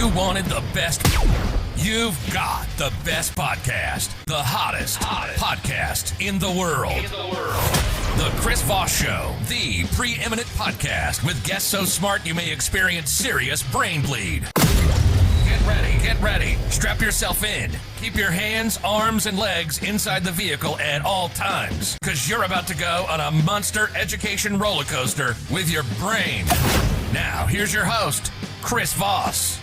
You wanted the best. You've got the best podcast. The hottest podcast in the world. The Chris Voss Show, the preeminent podcast with guests so smart you may experience serious brain bleed. Get ready. Strap yourself in. Keep your hands, arms, and legs inside the vehicle at all times, because you're about to go on a monster education roller coaster with your brain. Now, here's your host, Chris Voss.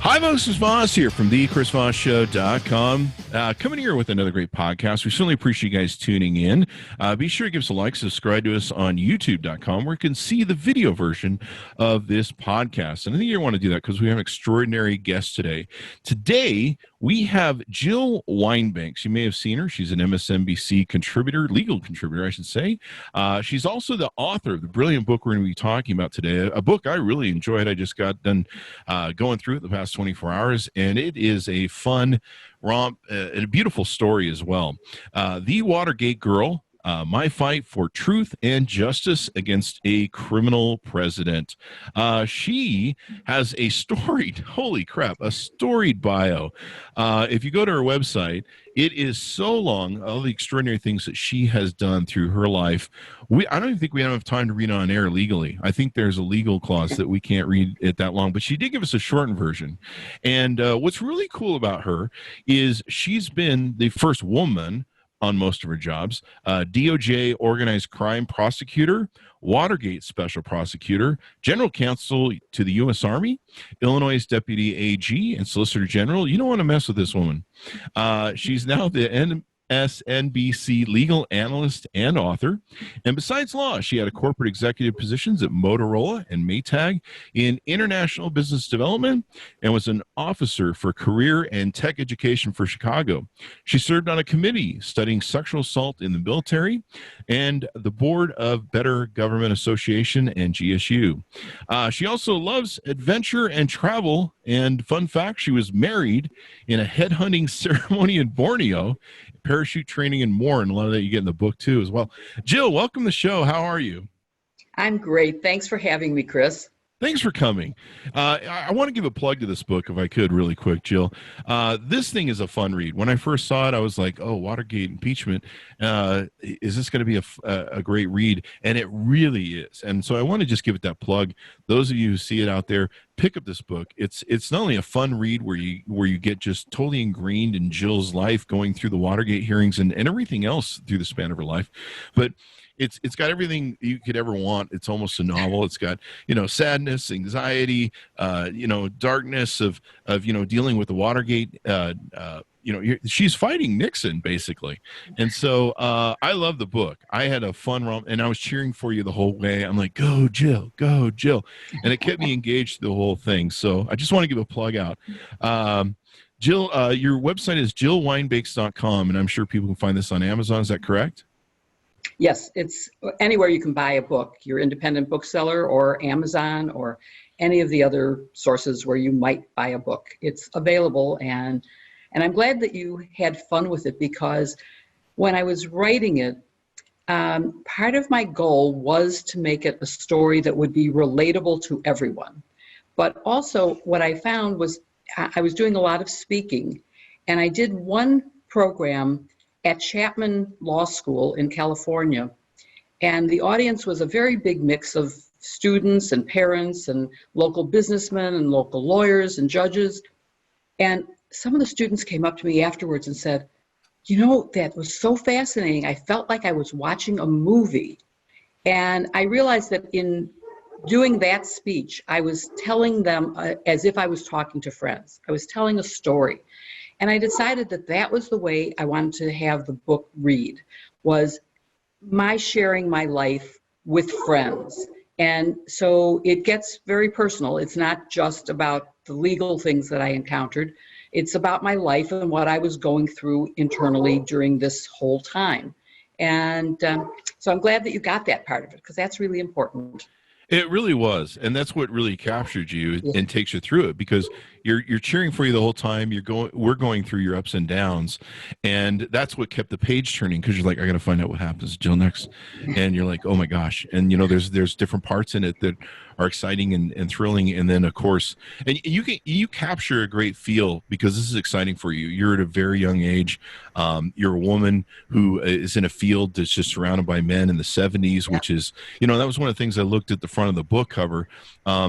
Hi, folks. This is Voss here from thechrisvossshow.com. Coming here with another great podcast. We certainly appreciate you guys tuning in. Be sure to give us a like, subscribe to us on youtube.com, where you can see the video version of this podcast. And I think you want to do that because we have an extraordinary guest today. Today, we have Jill Wine-Banks. You may have seen her. She's an MSNBC contributor, legal contributor, I should say. She's also the author of the brilliant book we're going to be talking about today, a book I really enjoyed. I just got done going through it the past 24 hours, and it is a fun romp and a beautiful story as well. The Watergate Girl, My Fight for Truth and Justice Against a Criminal President. She has a storied, holy crap, a storied bio. If you go to her website, it is so long, all the extraordinary things that she has done through her life. I don't even think we have enough time to read on air legally. I think there's a legal clause that we can't read it that long, but she did give us a shortened version. And what's really cool about her is she's been the first woman on most of her jobs, DOJ organized crime prosecutor, Watergate special prosecutor, general counsel to the U.S. Army, Illinois deputy AG, and solicitor general. You don't want to mess with this woman. She's now the MSNBC legal analyst and author. And besides law, she had corporate executive positions at Motorola and Maytag in international business development and was an officer for career and tech education for Chicago. She served on a committee studying sexual assault in the military and the board of Better Government Association and GSU. She also loves adventure and travel. And fun fact, she was married in a headhunting ceremony in Borneo, parachute training, and more. And a lot of that you get in the book too as well. Jill, welcome to the show. How are you? I'm great. Thanks for having me, Chris. Thanks for coming. I want to give a plug to this book, if I could, really quick, Jill. This thing is a fun read. When I first saw it, I was like, oh, Watergate impeachment. Is this going to be a great read? And it really is. And so I want to just give it that plug. Those of you who see it out there, pick up this book. It's not only a fun read where you get just totally ingrained in Jill's life going through the Watergate hearings and everything else through the span of her life, but it's got everything you could ever want. It's almost a novel. It's got, sadness, anxiety, darkness of dealing with the Watergate. She's fighting Nixon basically. And so I love the book. I had a fun romp and I was cheering for you the whole way. I'm like, go Jill, go Jill. And it kept me engaged through the whole thing. So I just want to give a plug out. Jill, your website is jillwinebakes.com, and I'm sure people can find this on Amazon. Is that correct? Yes, it's anywhere you can buy a book, your independent bookseller or Amazon or any of the other sources where you might buy a book. It's available, and I'm glad that you had fun with it, because when I was writing it, part of my goal was to make it a story that would be relatable to everyone. But also what I found was I was doing a lot of speaking, and I did one program at Chapman Law School in California. And the audience was a very big mix of students and parents and local businessmen and local lawyers and judges. And some of the students came up to me afterwards and said, that was so fascinating. I felt like I was watching a movie. And I realized that in doing that speech, I was telling them as if I was talking to friends. I was telling a story. And I decided that was the way I wanted to have the book read, was my sharing my life with friends. And so it gets very personal. It's not just about the legal things that I encountered. It's about my life and what I was going through internally during this whole time. And so I'm glad that you got that part of it, because that's really important. It really was, and that's what really captured you and takes you through it, because you're cheering for you the whole time. We're going through your ups and downs, and that's what kept the page turning, because you're like, I got to find out what happens to Jill next, and you're like, oh my gosh, and there's different parts in it that are exciting and thrilling. And then, of course, and you capture a great feel because this is exciting for you. You're at a very young age. You're a woman who is in a field that's just surrounded by men in the 70s, which is, that was one of the things I looked at the front of the book cover. I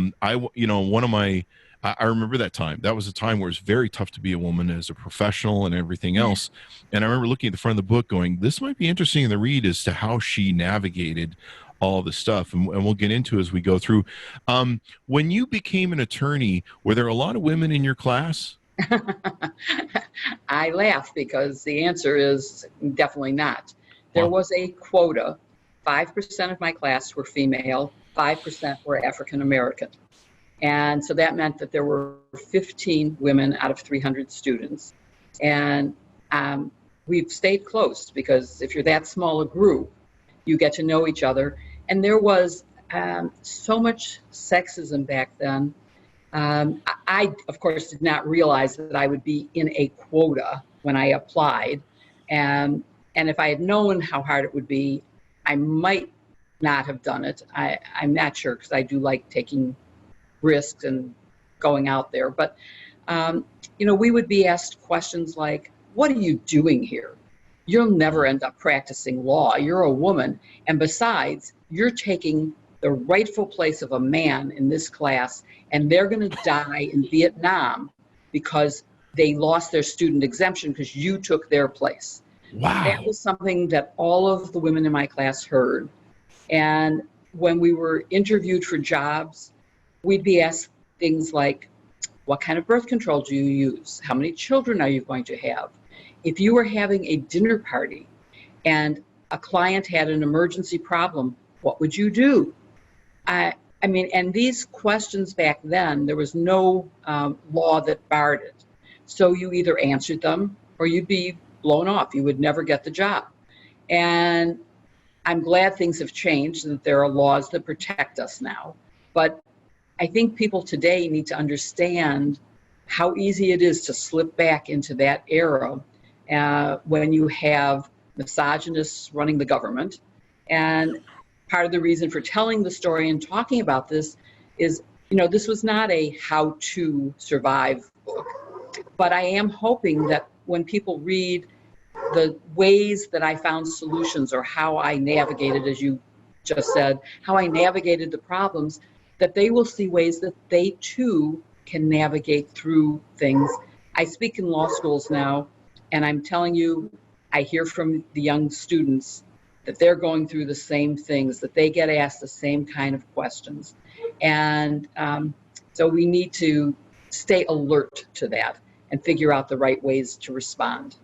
remember that time. That was a time where it was very tough to be a woman as a professional and everything else. And I remember looking at the front of the book going, this might be interesting in the read as to how she navigated all the stuff. And we'll get into it as we go through. When you became an attorney, were there a lot of women in your class? I laugh because the answer is definitely not. There was a quota. 5% of my class were female, 5% were African American. And so that meant that there were 15 women out of 300 students. And we've stayed close because if you're that small a group, you get to know each other. And there was so much sexism back then. I, of course, did not realize that I would be in a quota when I applied. And if I had known how hard it would be, I might not have done it. I'm not sure because I do like taking risks and going out there. But, we would be asked questions like, what are you doing here? You'll never end up practicing law. You're a woman. And besides, you're taking the rightful place of a man in this class, and they're going to die in Vietnam because they lost their student exemption because you took their place. Wow. That was something that all of the women in my class heard. And when we were interviewed for jobs, we'd be asked things like, what kind of birth control do you use? How many children are you going to have? If you were having a dinner party and a client had an emergency problem, what would you do? And these questions back then, there was no law that barred it. So you either answered them or you'd be blown off. You would never get the job. And I'm glad things have changed and that there are laws that protect us now. But I think people today need to understand how easy it is to slip back into that era when you have misogynists running the government. And part of the reason for telling the story and talking about this is, this was not a how-to survive book, but I am hoping that when people read the ways that I found solutions or how I navigated, as you just said, how I navigated the problems, that they will see ways that they too can navigate through things. I speak in law schools now, and I'm telling you, I hear from the young students that they're going through the same things, that they get asked the same kind of questions. And so we need to stay alert to that and figure out the right ways to respond.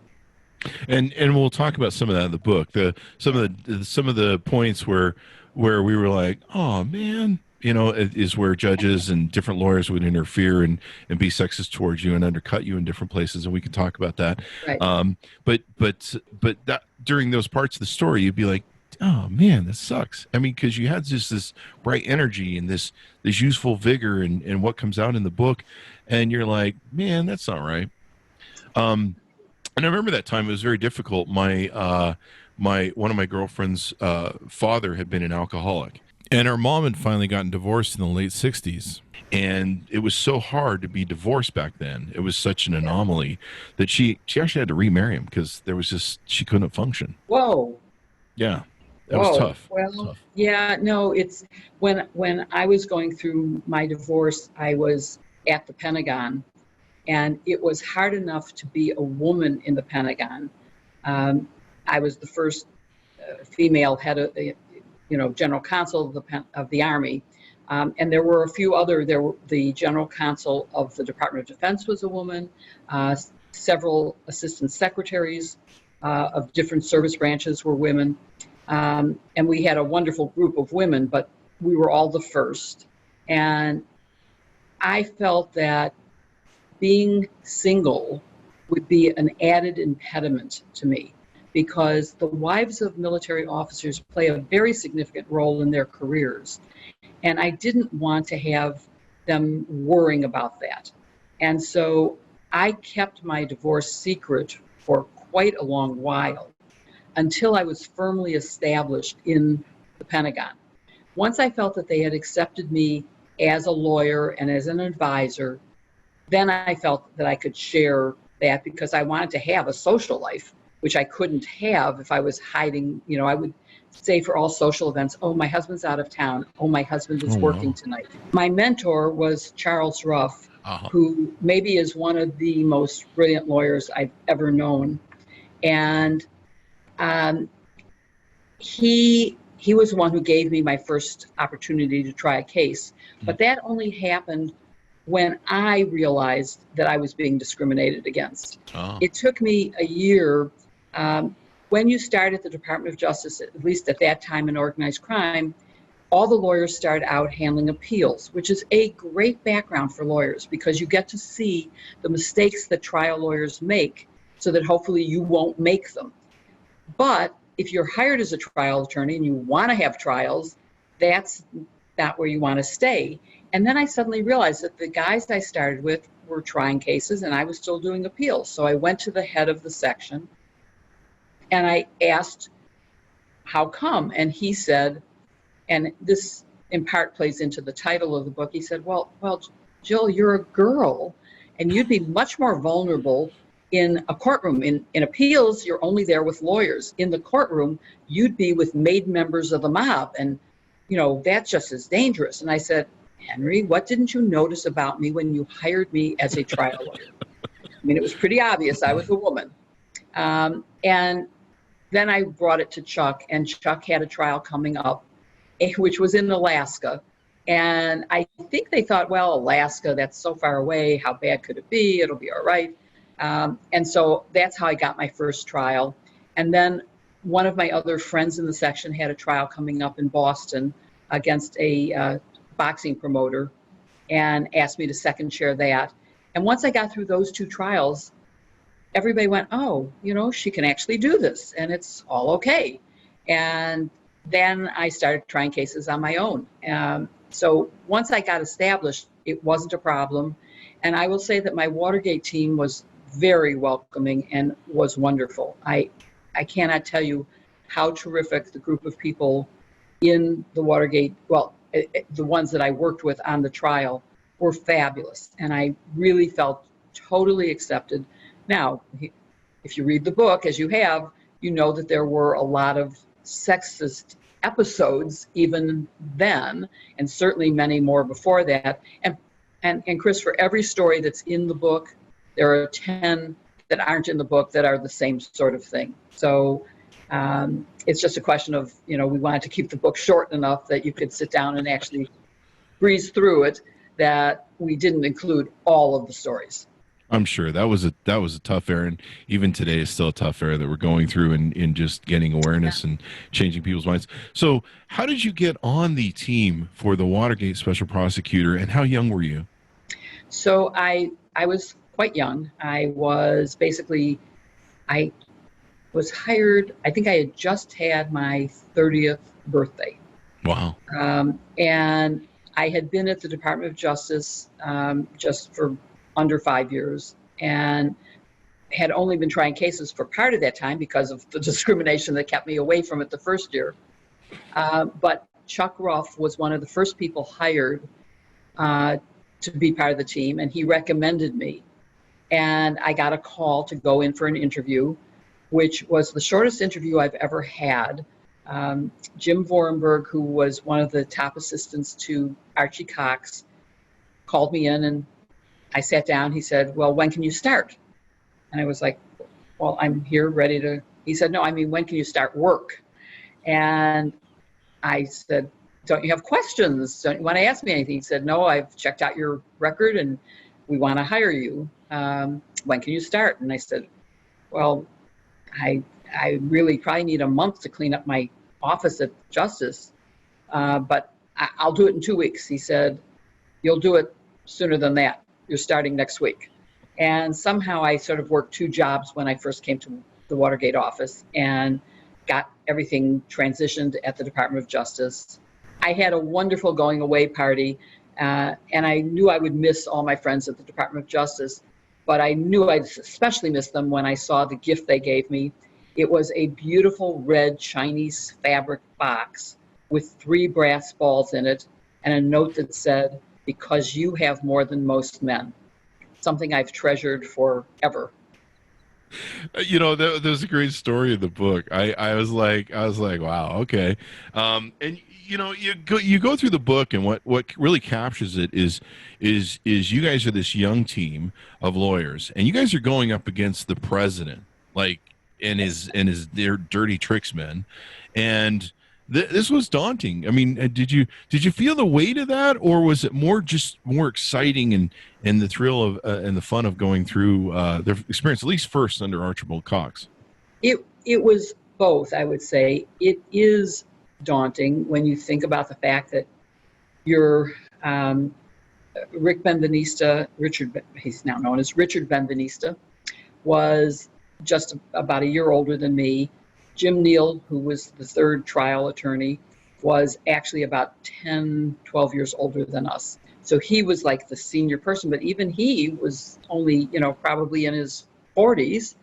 And we'll talk about some of that in the book. Some of the points where we were like, oh man, is where judges and different lawyers would interfere and be sexist towards you and undercut you in different places, and we can talk about that. Right. But that during those parts of the story, you'd be like, oh man, this sucks. I mean, because you had just this bright energy and this youthful vigor and what comes out in the book, and you're like, man, that's not right. And I remember that time it was very difficult. One of my girlfriend's father had been an alcoholic. And her mom had finally gotten divorced in the late 60s. And it was so hard to be divorced back then. It was such an anomaly that she actually had to remarry him because she couldn't function. Whoa. Yeah. That was tough. Well, tough. Yeah, no, it's when I was going through my divorce, I was at the Pentagon, and it was hard enough to be a woman in the Pentagon. I was the first female head of general counsel of the Army. And there were a few other, the general counsel of the Department of Defense was a woman, several assistant secretaries of different service branches were women. And we had a wonderful group of women, but we were all the first. And I felt that being single would be an added impediment to me, because the wives of military officers play a very significant role in their careers. And I didn't want to have them worrying about that. And so I kept my divorce secret for quite a long while until I was firmly established in the Pentagon. Once I felt that they had accepted me as a lawyer and as an advisor, then I felt that I could share that, because I wanted to have a social life, which I couldn't have if I was hiding. I would say for all social events, oh, my husband's out of town. Oh, my husband is working tonight. My mentor was Charles Ruff, who maybe is one of the most brilliant lawyers I've ever known. And he was the one who gave me my first opportunity to try a case. But that only happened when I realized that I was being discriminated against. It took me a year. When you start at the Department of Justice, at least at that time in organized crime, all the lawyers start out handling appeals, which is a great background for lawyers, because you get to see the mistakes that trial lawyers make so that hopefully you won't make them. But if you're hired as a trial attorney and you want to have trials, that's not where you want to stay. And then I suddenly realized that the guys I started with were trying cases and I was still doing appeals. So I went to the head of the section and I asked, how come? And he said, and this in part plays into the title of the book, he said, well, Jill, you're a girl and you'd be much more vulnerable in a courtroom. In appeals, you're only there with lawyers. In the courtroom, you'd be with made members of the mob. And, that's just as dangerous. And I said, Henry, what didn't you notice about me when you hired me as a trial lawyer? It was pretty obvious I was a woman. And then I brought it to Chuck, and Chuck had a trial coming up, which was in Alaska. And I think they thought, well, Alaska, that's so far away. How bad could it be? It'll be all right. And so that's how I got my first trial. And then one of my other friends in the section had a trial coming up in Boston against a boxing promoter and asked me to second chair that. And once I got through those two trials, everybody went, oh, she can actually do this and it's all okay. And then I started trying cases on my own. So once I got established, it wasn't a problem. And I will say that my Watergate team was very welcoming and was wonderful. I cannot tell you how terrific the group of people in the Watergate, the ones that I worked with on the trial, were fabulous. And I really felt totally accepted. Now, if you read the book, as you have, you know that there were a lot of sexist episodes even then, and certainly many more before that. And Chris, for every story that's in the book, there are 10 that aren't in the book that are the same sort of thing. So it's just a question of, we wanted to keep the book short enough that you could sit down and actually breeze through it, that we didn't include all of the stories. I'm sure that was a tough era, and even today is still a tough era that we're going through in just getting awareness and changing people's minds. So how did you get on the team for the Watergate special prosecutor, and how young were you? So I was quite young. I was hired, I think I had just had my 30th birthday. Wow. And I had been at the Department of Justice just for under 5 years, and had only been trying cases for part of that time because of the discrimination that kept me away from it the first year. But Chuck Ruff was one of the first people hired to be part of the team, and he recommended me. And I got a call to go in for an interview, which was the shortest interview I've ever had. Jim Vorenberg, who was one of the top assistants to Archie Cox, called me in, and I sat down. He said, well, when can you start? And I was like, well, I'm here ready to. He said, no, when can you start work? And I said, don't you have questions? Don't you want to ask me anything? He said, no, I've checked out your record and we want to hire you. When can you start? And I said, well, I really probably need a month to clean up my office at Justice, but I'll do it in 2 weeks. He said, you'll do it sooner than that. You're starting next week. And somehow I sort of worked 2 jobs when I first came to the Watergate office and got everything transitioned at the Department of Justice. I had a wonderful going away party, and I knew I would miss all my friends at the Department of Justice, but I knew I'd especially miss them when I saw the gift they gave me. It was a beautiful red Chinese fabric box with 3 brass balls in it, and a note that said, "Because you have more than most men." Something I've treasured forever. That was a great story in the book. I was like, wow, okay. And you go through the book, and what really captures it is you guys are this young team of lawyers, and you guys are going up against the president, like, and his their dirty tricks men, and this was daunting. I mean, did you feel the weight of that, or was it more exciting and the thrill of and the fun of going through their experience, at least first under Archibald Cox? It was both, I would say. It is daunting when you think about the fact that you're Rick Benveniste, he's now known as Richard Benveniste, was just about a year older than me. Jim Neal, who was the third trial attorney, was actually about 10, 12 years older than us. So he was like the senior person, but even he was only, probably in his 40s.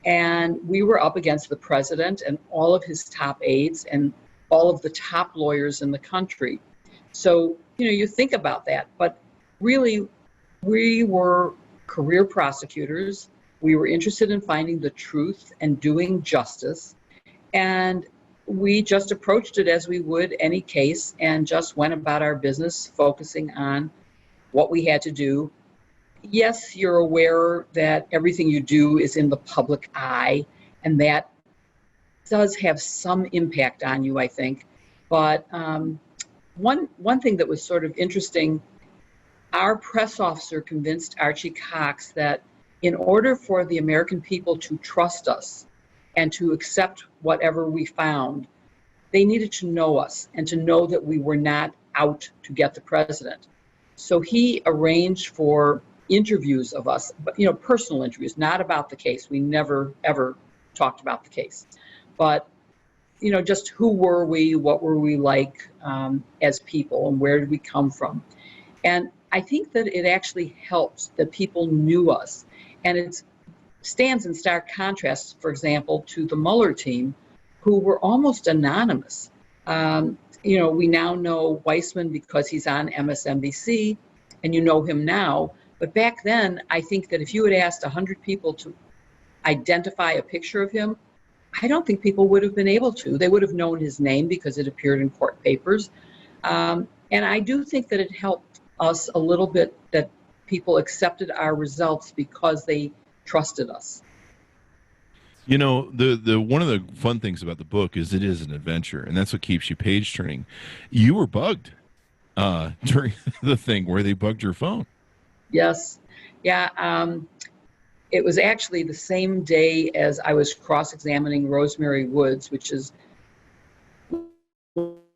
And we were up against the president and all of his top aides and all of the top lawyers in the country. So, you think about that, but really, we were career prosecutors. We were interested in finding the truth and doing justice. And we just approached it as we would any case and just went about our business, focusing on what we had to do. Yes, you're aware that everything you do is in the public eye, and that does have some impact on you, I think. But one thing that was sort of interesting, our press officer convinced Archie Cox that in order for the American people to trust us and to accept whatever we found, they needed to know us and to know that we were not out to get the president. So he arranged for interviews of us, but personal interviews, not about the case. We never ever talked about the case, but just who were we, what were we like as people, and where did we come from? And I think that it actually helps that people knew us, and it stands in stark contrast, for example, to the Mueller team, who were almost anonymous. We now know Weissman because he's on MSNBC, and you know him now. But back then, I think that if you had asked 100 people to identify a picture of him, I don't think people would have been able to. They would have known his name because it appeared in court papers. And I do think that it helped us a little bit that people accepted our results because they trusted us. The one of the fun things about the book is it is an adventure, and that's what keeps you page turning. You were bugged during the thing where they bugged your phone. Yes. Yeah. It was actually the same day as I was cross-examining Rosemary Woods, which is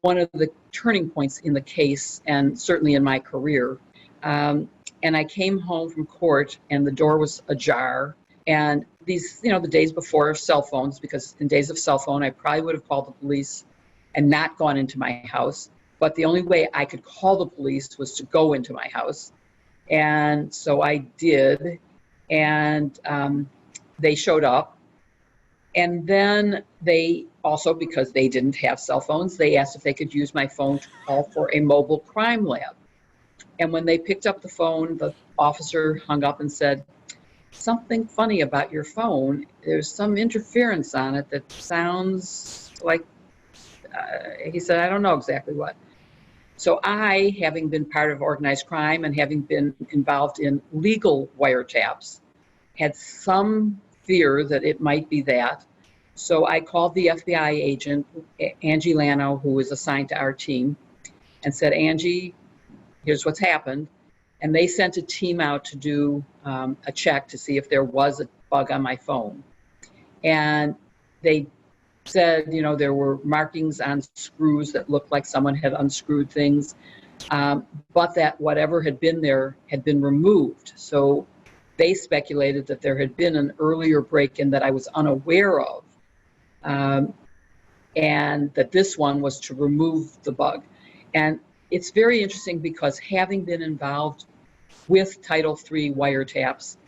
one of the turning points in the case and certainly in my career. And I came home from court and the door was ajar. And these, the days before cell phones, because in days of cell phone, I probably would have called the police and not gone into my house. But the only way I could call the police was to go into my house. And so I did. And they showed up. And then they also, because they didn't have cell phones, they asked if they could use my phone to call for a mobile crime lab. And when they picked up the phone, the officer hung up and said, "Something funny about your phone. There's some interference on it that sounds like," he said, "I don't know exactly what." So I, having been part of organized crime and having been involved in legal wiretaps, had some fear that it might be that. So I called the FBI agent, Angie Lano, who was assigned to our team, and said, "Angie, here's what's happened." And they sent a team out to do a check to see if there was a bug on my phone. And they said, there were markings on screws that looked like someone had unscrewed things, but that whatever had been there had been removed. So they speculated that there had been an earlier break-in that I was unaware of, and that this one was to remove the bug. And it's very interesting because having been involved with Title III wiretaps,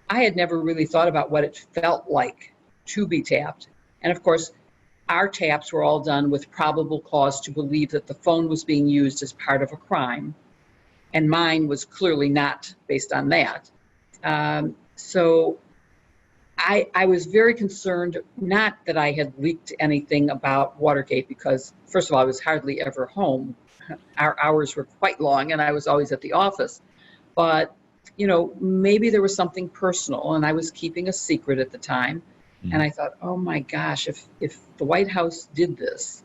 I had never really thought about what it felt like to be tapped. And of course, our taps were all done with probable cause to believe that the phone was being used as part of a crime, and mine was clearly not based on that. So I was very concerned, not that I had leaked anything about Watergate, because first of all, I was hardly ever home. Our hours were quite long and I was always at the office. But, maybe there was something personal, and I was keeping a secret at the time. And I thought, oh my gosh, if the White House did this,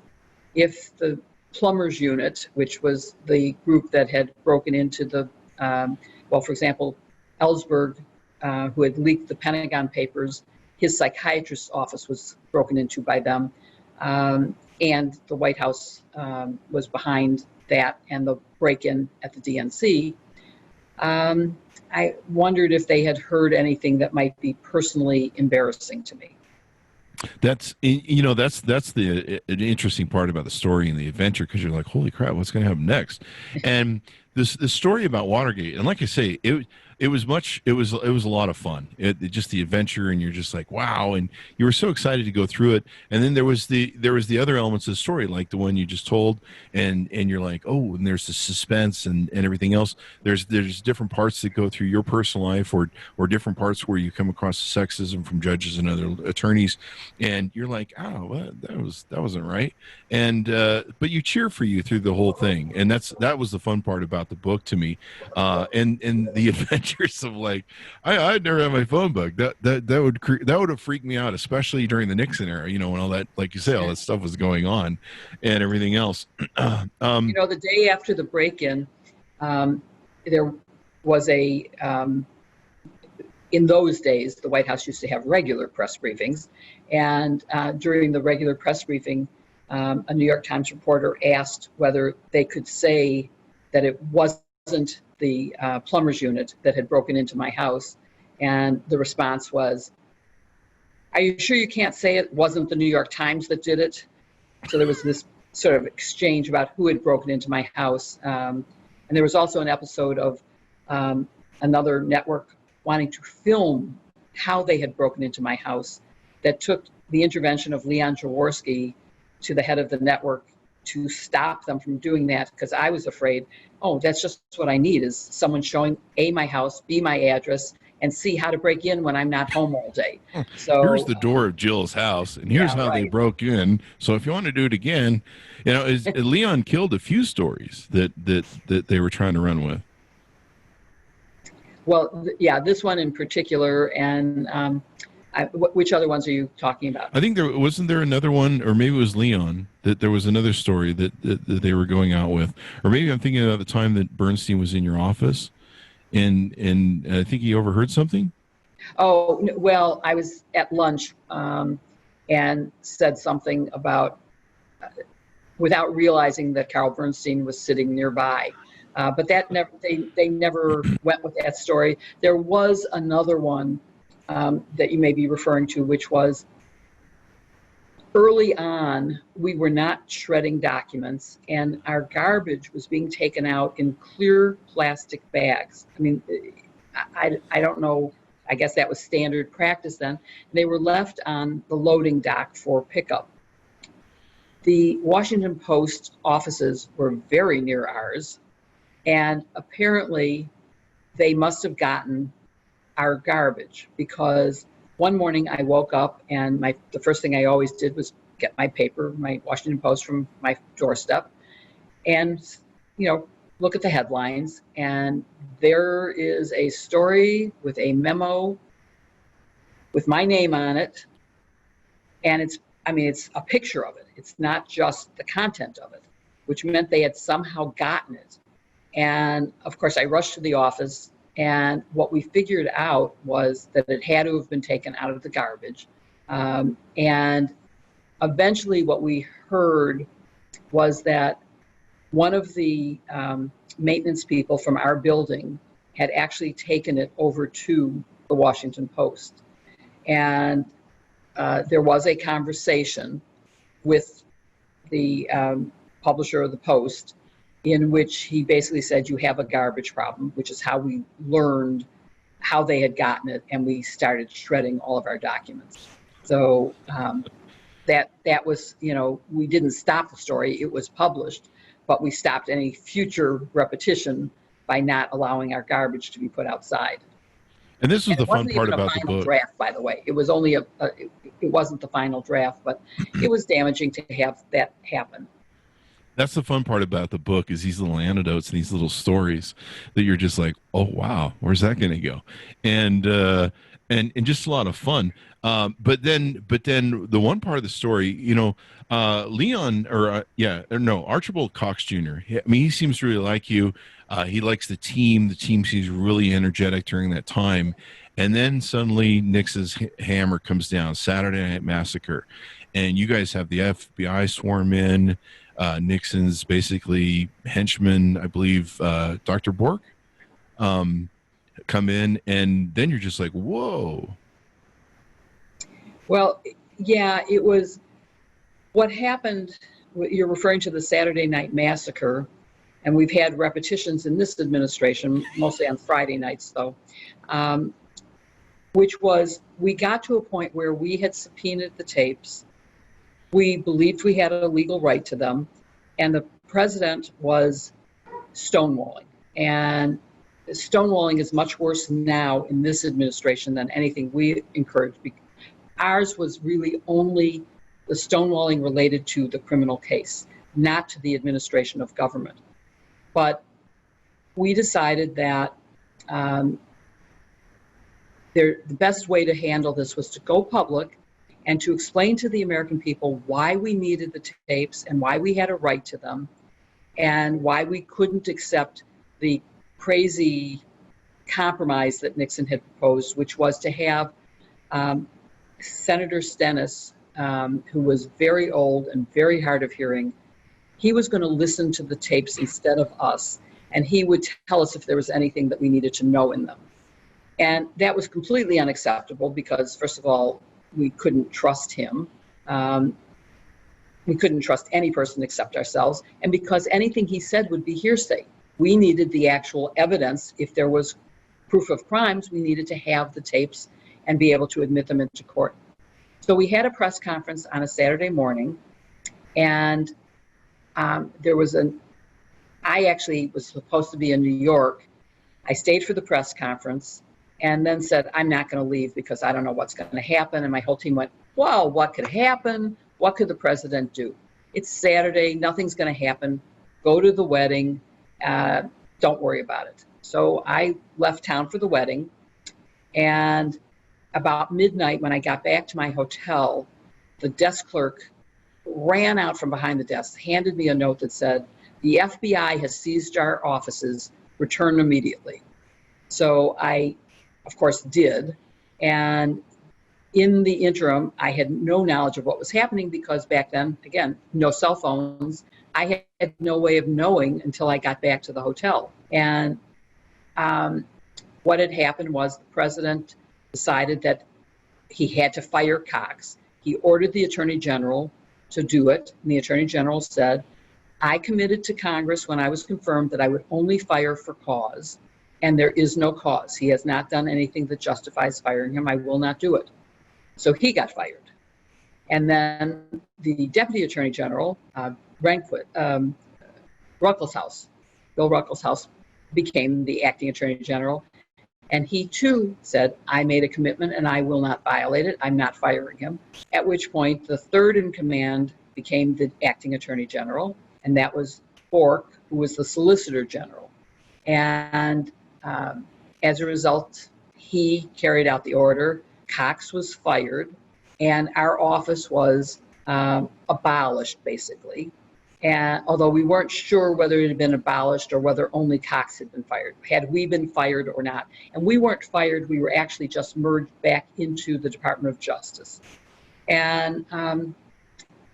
if the plumbers unit, which was the group that had broken into the, for example, Ellsberg, who had leaked the Pentagon Papers, his psychiatrist's office was broken into by them. And the White House was behind that and the break-in at the DNC. I wondered if they had heard anything that might be personally embarrassing to me. That's the interesting part about the story and the adventure, because you're like, holy crap, what's going to happen next? And the story about Watergate, and like I say, it was a lot of fun. Just the adventure, and you're just like, wow, and you were so excited to go through it. And then there was the other elements of the story, like the one you just told, and you're like, oh, and there's the suspense and everything else. There's different parts that go through your personal life, or different parts where you come across sexism from judges and other attorneys, and you're like, oh, well, that wasn't right. And but you cheer for you through the whole thing, and that was the fun part about the book to me, and the adventures of, like, I'd never had my phone bugged. That would have freaked me out, especially during the Nixon era, when all that, like you say, all that stuff was going on and everything else. The day after the break-in, there was in those days, the White House used to have regular press briefings, and during the regular press briefing, a New York Times reporter asked whether they could say that it wasn't the plumbers unit that had broken into my house. And the response was, are you sure you can't say it wasn't the New York Times that did it? So there was this sort of exchange about who had broken into my house. And there was also an episode of another network wanting to film how they had broken into my house, that took the intervention of Leon Jaworski to the head of the network to stop them from doing that, because I was afraid, oh, that's just what I need, is someone showing A, my house, B, my address, and C, how to break in when I'm not home all day. So here's the door of Jill's house, and here's how they broke in. So if you want to do it again, Leon killed a few stories that they were trying to run with. Well, this one in particular, and which other ones are you talking about? I think wasn't there another one, or maybe it was Leon, that there was another story that they were going out with, or maybe I'm thinking about the time that Bernstein was in your office, and I think he overheard something. Oh, well, I was at lunch and said something about, without realizing that Carl Bernstein was sitting nearby. But that they never went with that story. There was another one that you may be referring to, which was early on, we were not shredding documents, and our garbage was being taken out in clear plastic bags. I mean, I don't know, I guess that was standard practice then. They were left on the loading dock for pickup. The Washington Post offices were very near ours, and apparently they must have gotten our garbage, because one morning I woke up and the first thing I always did was get my paper, my Washington Post, from my doorstep, and look at the headlines, and there is a story with a memo with my name on it, and it's a picture of it. It's not just the content of it, which meant they had somehow gotten it. And of course I rushed to the office, and what we figured out was that it had to have been taken out of the garbage. And eventually what we heard was that one of the maintenance people from our building had actually taken it over to the Washington Post. And there was a conversation with the publisher of the Post, in which he basically said, you have a garbage problem, which is how we learned how they had gotten it, and we started shredding all of our documents. So that was, we didn't stop the story. It was published, but we stopped any future repetition by not allowing our garbage to be put outside. And this was the fun part about the It wasn't even a final book. draft, by the way. It was only it wasn't the final draft, but it was damaging to have that happen. That's the fun part about the book, is these little anecdotes and these little stories that you're just like, oh wow, where's that going to go? And just a lot of fun. But then the one part of the story, Archibald Cox Jr. He seems to really like you. He likes the team. The team seems really energetic during that time. And then suddenly Nixon's hammer comes down, Saturday Night Massacre. And you guys have the FBI swarm in. Nixon's basically henchman, I believe, Dr. Bork, come in. And then you're just like, whoa. Well, yeah, it was what happened. You're referring to the Saturday Night Massacre. And we've had repetitions in this administration, mostly on Friday nights, though, which was we got to a point where we had subpoenaed the tapes. We believed we had a legal right to them, and the president was stonewalling. And stonewalling is much worse now in this administration than anything we encouraged. Ours was really only the stonewalling related to the criminal case, not to the administration of government. But we decided that the best way to handle this was to go public and to explain to the American people why we needed the tapes and why we had a right to them and why we couldn't accept the crazy compromise that Nixon had proposed, which was to have Senator Stennis, who was very old and very hard of hearing. He was going to listen to the tapes instead of us, and he would tell us if there was anything that we needed to know in them. And that was completely unacceptable because, first of all, we couldn't trust him. We couldn't trust any person except ourselves, and because anything he said would be hearsay. We needed the actual evidence. If there was proof of crimes, we needed to have the tapes and be able to admit them into court. So we had a press conference on a Saturday morning, and I actually was supposed to be in New York. I stayed for the press conference and then said, I'm not going to leave because I don't know what's going to happen. And my whole team went, well, what could happen? What could the president do? It's Saturday. Nothing's going to happen. Go to the wedding. Don't worry about it. So I left town for the wedding. And about midnight, when I got back to my hotel, the desk clerk ran out from behind the desk, handed me a note that said, the FBI has seized our offices, return immediately. So I, of course, did. And in the interim, I had no knowledge of what was happening because back then, again, no cell phones. I had no way of knowing until I got back to the hotel. And what had happened was the president decided that he had to fire Cox. He ordered the attorney general to do it. And the attorney general said, I committed to Congress when I was confirmed that I would only fire for cause, and there is no cause. He has not done anything that justifies firing him. I will not do it. So he got fired. And then the deputy attorney general, Bill Ruckelshaus, became the acting attorney general. And he too said, I made a commitment and I will not violate it. I'm not firing him. At which point the third in command became the acting attorney general, and that was Bork, who was the solicitor general. And as a result, he carried out the order. Cox was fired, and our office was abolished, basically. And although we weren't sure whether it had been abolished or whether only Cox had been fired, had we been fired or not. And we weren't fired, we were actually just merged back into the Department of Justice. And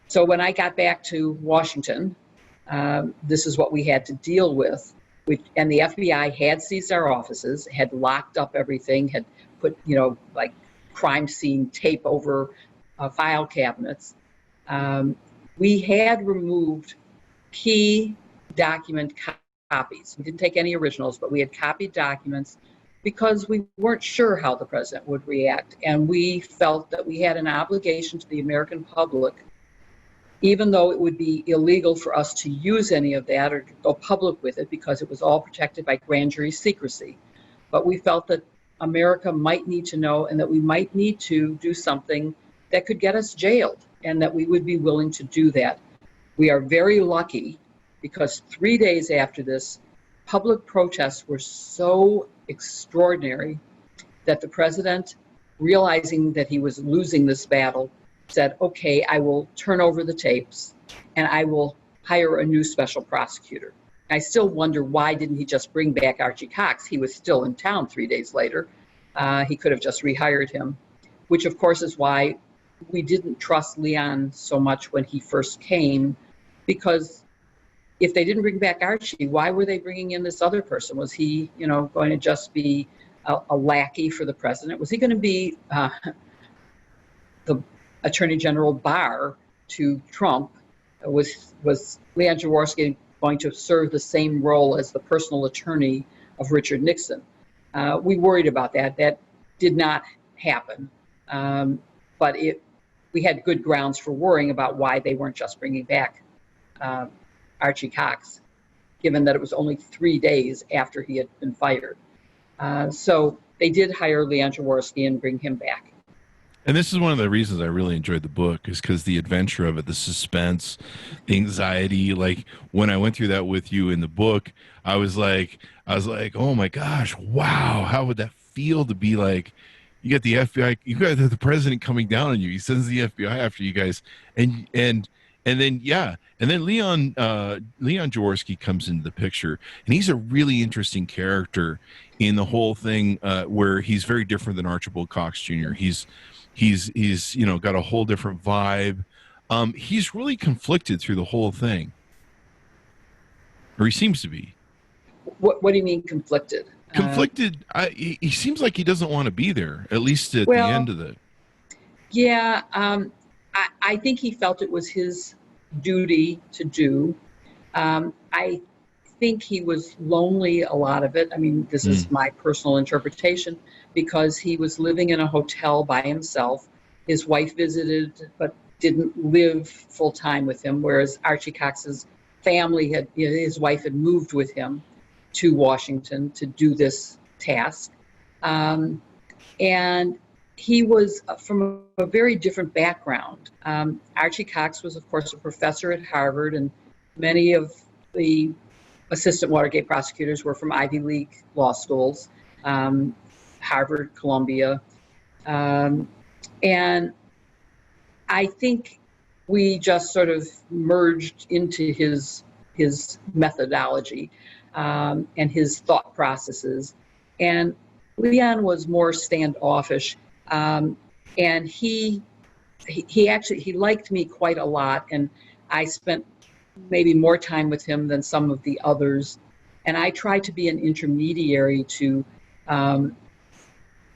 so when I got back to Washington, this is what we had to deal with. And the FBI had seized our offices, had locked up everything, had put, like crime scene tape over file cabinets. We had removed key document copies. We didn't take any originals, but we had copied documents because we weren't sure how the president would react. And we felt that we had an obligation to the American public, even though it would be illegal for us to use any of that or to go public with it because it was all protected by grand jury secrecy. But we felt that America might need to know, and that we might need to do something that could get us jailed, and that we would be willing to do that. We are very lucky because 3 days after this, public protests were so extraordinary that the president, realizing that he was losing this battle, said, okay, I will turn over the tapes and I will hire a new special prosecutor. I still wonder, why didn't he just bring back Archie Cox? He was still in town 3 days later. He could have just rehired him, which of course is why we didn't trust Leon so much when he first came, because if they didn't bring back Archie, why were they bringing in this other person? Was he, going to just be a lackey for the president? Was he going to be the Attorney General Barr to Trump? Was Leon Jaworski going to serve the same role as the personal attorney of Richard Nixon? We worried about that. That did not happen. But we had good grounds for worrying about why they weren't just bringing back Archie Cox, given that it was only 3 days after he had been fired. So they did hire Leon Jaworski and bring him back. And this is one of the reasons I really enjoyed the book, is because the adventure of it, the suspense, the anxiety. Like when I went through that with you in the book, I was like, oh my gosh, wow, how would that feel to be like, you got the FBI, you got the president coming down on you. He sends the FBI after you guys, and then Leon Jaworski comes into the picture, and he's a really interesting character in the whole thing, where he's very different than Archibald Cox Jr. He's got a whole different vibe. He's really conflicted through the whole thing, or he seems to be. What do you mean conflicted? Conflicted. He seems like he doesn't want to be there, at least at the end of it. Yeah, I think he felt it was his duty to do. I think he was lonely a lot of it. I mean, this is my personal interpretation, because he was living in a hotel by himself. His wife visited, but didn't live full time with him, whereas Archie Cox's family his wife had moved with him to Washington to do this task. And he was from a very different background. Archie Cox was, of course, a professor at Harvard, and many of the assistant Watergate prosecutors were from Ivy League law schools, Harvard, Columbia. And I think we just sort of merged into his methodology and his thought processes. And Leon was more standoffish, and he liked me quite a lot, and I spent maybe more time with him than some of the others. And I tried to be an intermediary to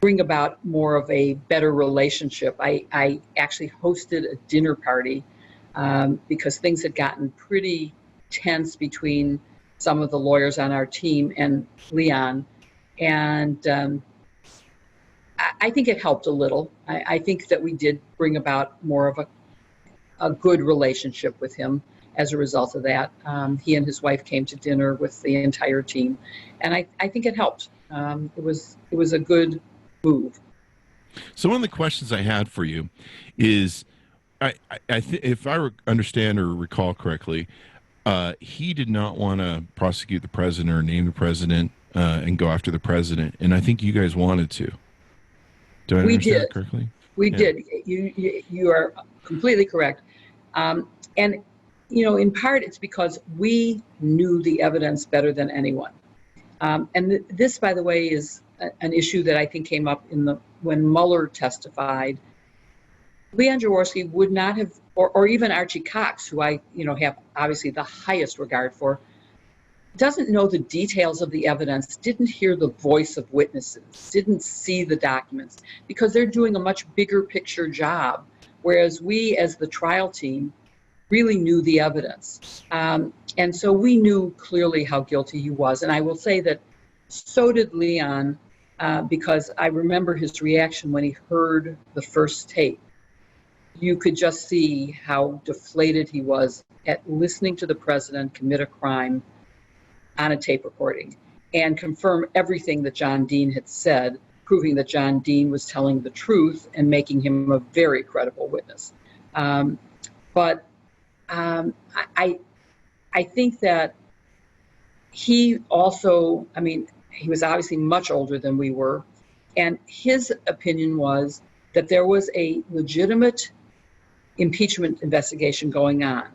bring about more of a better relationship. I actually hosted a dinner party because things had gotten pretty tense between some of the lawyers on our team and Leon. And I think it helped a little. I think that we did bring about more of a good relationship with him as a result of that. He and his wife came to dinner with the entire team, and I think it helped. It was a good move. So one of the questions I had for you is, if I understand or recall correctly, he did not want to prosecute the president or name the president and go after the president, and I think you guys wanted to. Do I understand that correctly? We did. You are completely correct. And in part it's because we knew the evidence better than anyone. And this, by the way, is an issue that I think came up when Mueller testified. Leon Jaworski would not have, or even Archie Cox, who I have obviously the highest regard for, doesn't know the details of the evidence, didn't hear the voice of witnesses, didn't see the documents, because they're doing a much bigger picture job, whereas we as the trial team really knew the evidence. And so we knew clearly how guilty he was. And I will say that so did Leon, because I remember his reaction when he heard the first tape. You could just see how deflated he was at listening to the president commit a crime on a tape recording and confirm everything that John Dean had said, proving that John Dean was telling the truth and making him a very credible witness. But I think that he also, I mean, he was obviously much older than we were, and his opinion was that there was a legitimate impeachment investigation going on,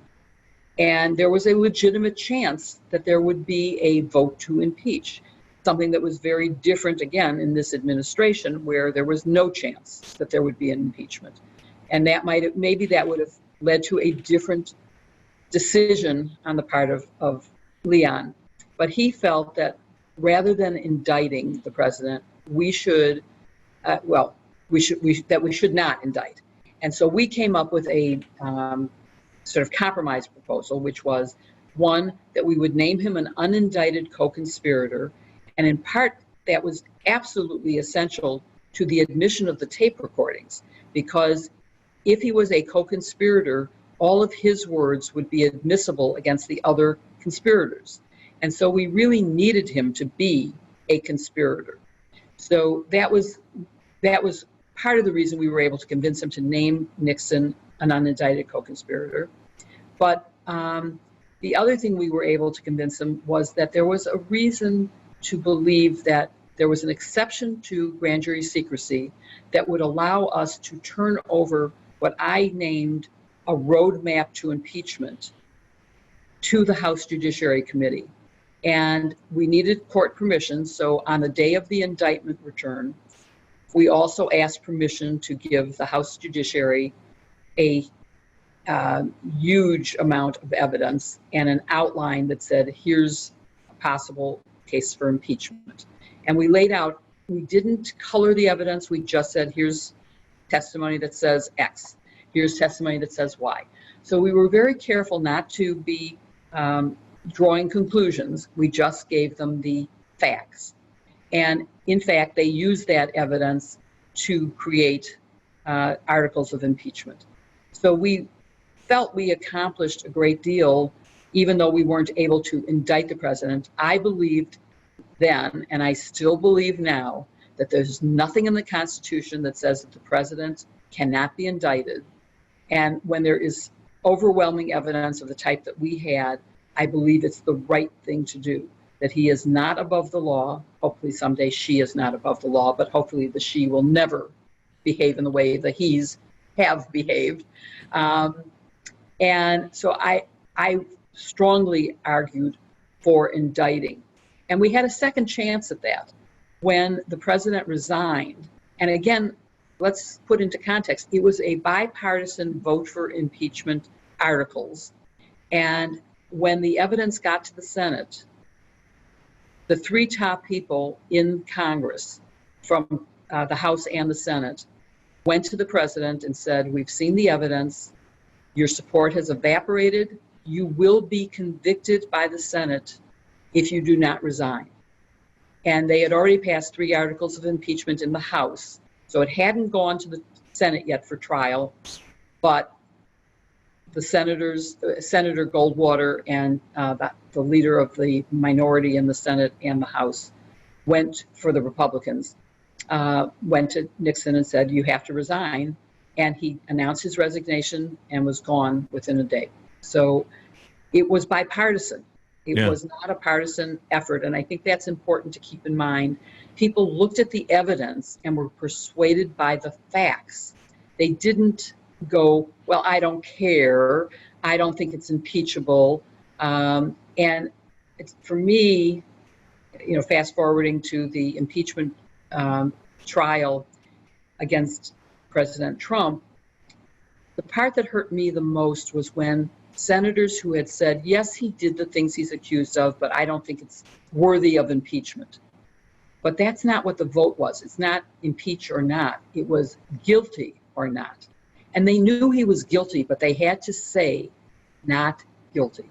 and there was a legitimate chance that there would be a vote to impeach, something that was very different, again, in this administration, where there was no chance that there would be an impeachment. And that maybe that would have led to a different decision on the part of Leon. But he felt that rather than indicting the president, we should not indict. And so we came up with a sort of compromise proposal, which was, one, that we would name him an unindicted co-conspirator. And in part, that was absolutely essential to the admission of the tape recordings, because if he was a co-conspirator, all of his words would be admissible against the other conspirators. And so we really needed him to be a conspirator. So that was part of the reason we were able to convince him to name Nixon an unindicted co-conspirator. But the other thing we were able to convince him was that there was a reason to believe that there was an exception to grand jury secrecy that would allow us to turn over what I named a roadmap to impeachment to the House Judiciary Committee. And we needed court permission, so on the day of the indictment return, we also asked permission to give the House Judiciary a huge amount of evidence and an outline that said, here's a possible case for impeachment. And we laid out, we didn't color the evidence, we just said, here's testimony that says X, here's testimony that says Y. So we were very careful not to be drawing conclusions, we just gave them the facts. And in fact, they used that evidence to create articles of impeachment. So we felt we accomplished a great deal, even though we weren't able to indict the president. I believed then, and I still believe now, that there's nothing in the Constitution that says that the president cannot be indicted. And when there is overwhelming evidence of the type that we had, I believe it's the right thing to do, that he is not above the law. Hopefully someday she is not above the law, but hopefully the she will never behave in the way the he's have behaved. And so I strongly argued for indicting. And we had a second chance at that when the president resigned. And again, let's put into context, it was a bipartisan vote for impeachment articles. And when the evidence got to the Senate, the three top people in Congress from the House and the Senate went to the president and said, we've seen the evidence, your support has evaporated, you will be convicted by the Senate if you do not resign. And they had already passed 3 articles of impeachment in the House, so it hadn't gone to the Senate yet for trial, but the senators, Senator Goldwater and the leader of the minority in the Senate and the House went for the Republicans, went to Nixon and said, you have to resign. And he announced his resignation and was gone within a day. So it was bipartisan. It was not a partisan effort. And I think that's important to keep in mind. People looked at the evidence and were persuaded by the facts. They didn't go, well, I don't care. I don't think it's impeachable. And it's, for me, fast forwarding to the impeachment trial against President Trump, the part that hurt me the most was when senators who had said, yes, he did the things he's accused of, but I don't think it's worthy of impeachment. But that's not what the vote was. It's not impeach or not. It was guilty or not. And they knew he was guilty, but they had to say not guilty.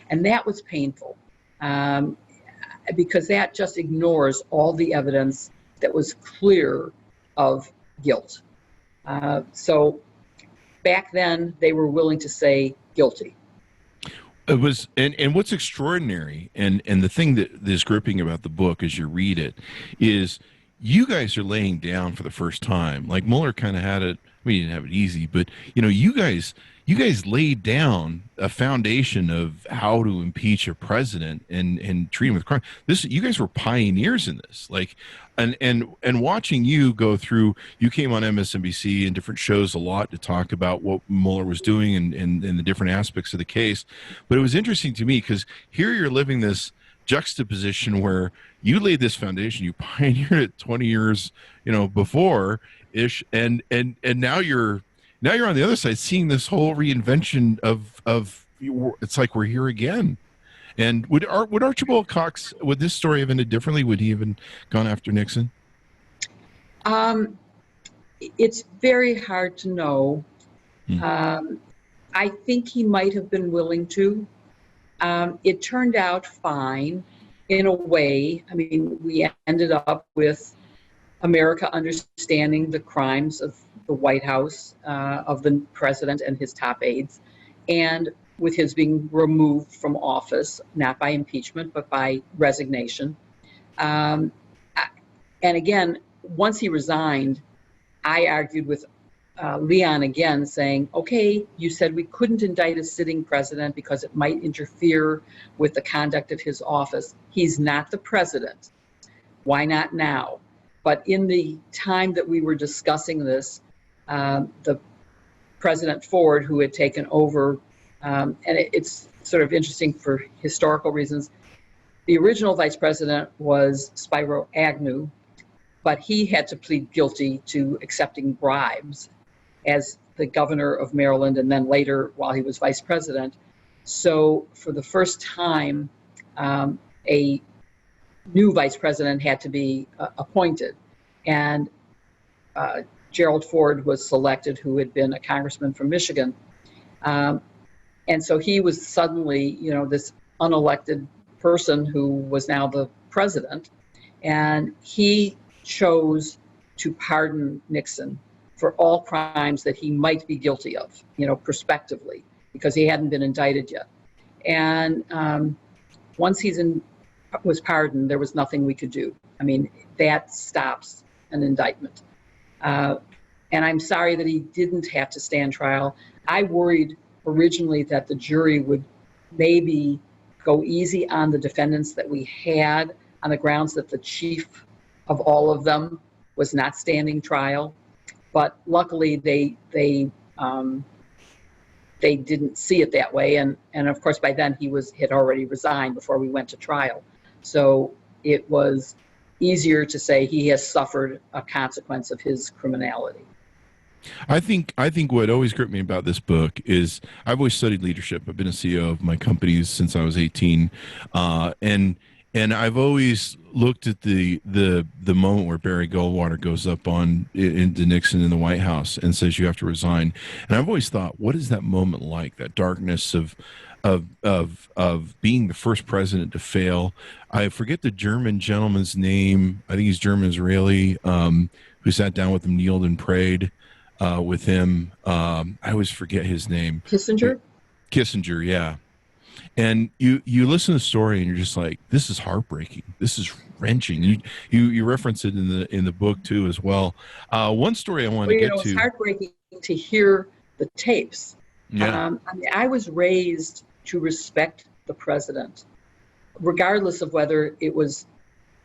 And that was painful because that just ignores all the evidence that was clear of guilt. So back then, they were willing to say guilty. It was, and what's extraordinary, and the thing that is gripping about the book as you read it, is you guys are laying down for the first time. Like Mueller kind of had it. I mean, he didn't have it easy, but you guys laid down a foundation of how to impeach a president and treat him with crime. You guys were pioneers in this. Like, and watching you go through, you came on MSNBC and different shows a lot to talk about what Mueller was doing and the different aspects of the case. But it was interesting to me because here you're living this juxtaposition where you laid this foundation, you pioneered it 20 years, before ish, and now you're on the other side seeing this whole reinvention of it's like we're here again. And would Archibald Cox, would this story have ended differently? Would he even gone after Nixon? It's very hard to know. I think he might have been willing to. It turned out fine in a way. I mean, we ended up with America understanding the crimes of the White House, of the president and his top aides, and with his being removed from office, not by impeachment, but by resignation. And again, once he resigned, I argued with Leon again, saying, okay, you said we couldn't indict a sitting president because it might interfere with the conduct of his office. He's not the president. Why not now? But in the time that we were discussing this, the President Ford, who had taken over, and it's sort of interesting for historical reasons, the original vice president was Spiro Agnew, but he had to plead guilty to accepting bribes as the governor of Maryland, and then later while he was vice president. So for the first time, a new vice president had to be appointed. And Gerald Ford was selected, who had been a congressman from Michigan. And so he was suddenly, this unelected person who was now the president. And he chose to pardon Nixon for all crimes that he might be guilty of, prospectively, because he hadn't been indicted yet. And once was pardoned, there was nothing we could do. I mean, that stops an indictment. And I'm sorry that he didn't have to stand trial. I worried originally that the jury would maybe go easy on the defendants that we had on the grounds that the chief of all of them was not standing trial. But luckily they didn't see it that way. And of course, by then he had already resigned before we went to trial. So it was easier to say he has suffered a consequence of his criminality. I think what always gripped me about this book is I've always studied leadership. I've been a CEO of my companies since I was 18. And I've always looked at the moment where Barry Goldwater goes up into Nixon in the White House and says you have to resign. And I've always thought, what is that moment like? That darkness of being the first president to fail. I forget the German gentleman's name. I think he's German Israeli, who sat down with him, kneeled and prayed with him. I always forget his name. Kissinger, yeah. And you listen to the story and you're just like, this is heartbreaking. This is wrenching. You reference it in the book too as well. One story I want to get to. It's heartbreaking to hear the tapes. Yeah. I was raised to respect the president, regardless of whether it was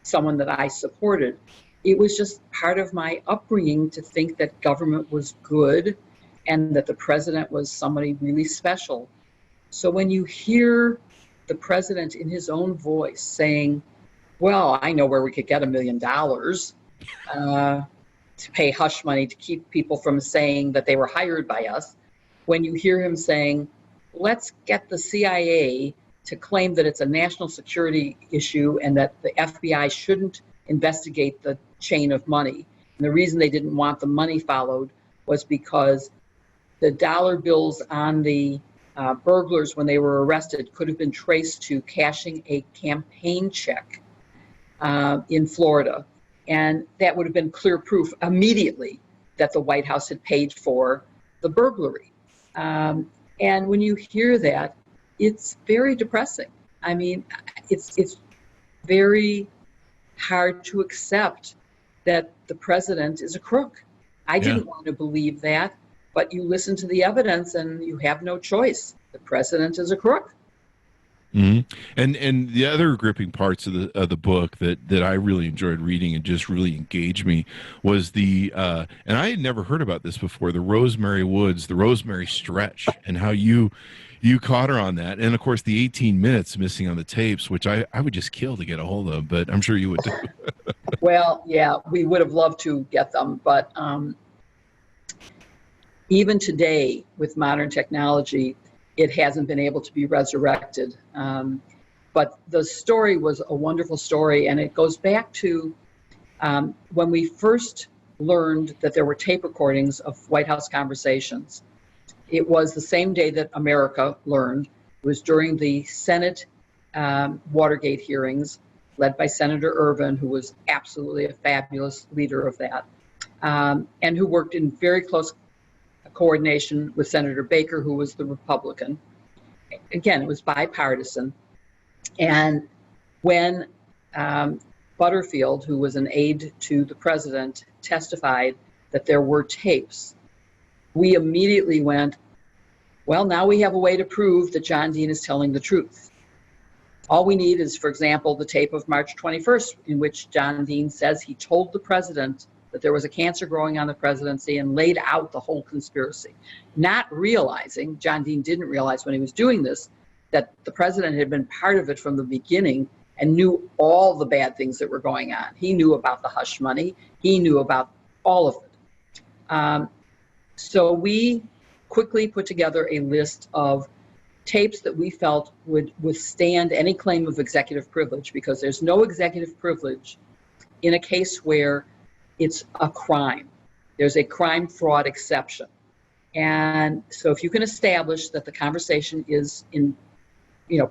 someone that I supported. It was just part of my upbringing to think that government was good and that the president was somebody really special. So when you hear the president in his own voice saying, well, I know where we could get $1 million to pay hush money to keep people from saying that they were hired by us. When you hear him saying, let's get the CIA to claim that it's a national security issue and that the FBI shouldn't investigate the chain of money. And the reason they didn't want the money followed was because the dollar bills on the burglars when they were arrested could have been traced to cashing a campaign check in Florida. And that would have been clear proof immediately that the White House had paid for the burglary. And when you hear that, it's very depressing. I mean, it's very hard to accept that the president is a crook. I didn't want to believe that, but you listen to the evidence and you have no choice. The president is a crook. Mm-hmm. And the other gripping parts of the book that I really enjoyed reading and just really engaged me was the and I had never heard about this before, the Rosemary Woods, the Rosemary Stretch, and how you caught her on that, and of course the 18 minutes missing on the tapes, which I would just kill to get a hold of, but I'm sure you would too. Well, yeah, we would have loved to get them, but even today with modern technology, it hasn't been able to be resurrected. But the story was a wonderful story, and it goes back to when we first learned that there were tape recordings of White House conversations. It was the same day that America learned. It was during the Senate Watergate hearings, led by Senator Ervin, who was absolutely a fabulous leader of that, and who worked in very close coordination with Senator Baker, who was the Republican. Again, it was bipartisan. And when Butterfield, who was an aide to the president, testified that there were tapes, we immediately went, well, now we have a way to prove that John Dean is telling the truth. All we need is, for example, the tape of March 21st, in which John Dean says he told the president that there was a cancer growing on the presidency and laid out the whole conspiracy, not realizing, John Dean didn't realize when he was doing this, that the president had been part of it from the beginning and knew all the bad things that were going on. He knew about the hush money. He knew about all of it. So we quickly put together a list of tapes that we felt would withstand any claim of executive privilege, because there's no executive privilege in a case where it's a crime. There's a crime fraud exception. And so if you can establish that the conversation is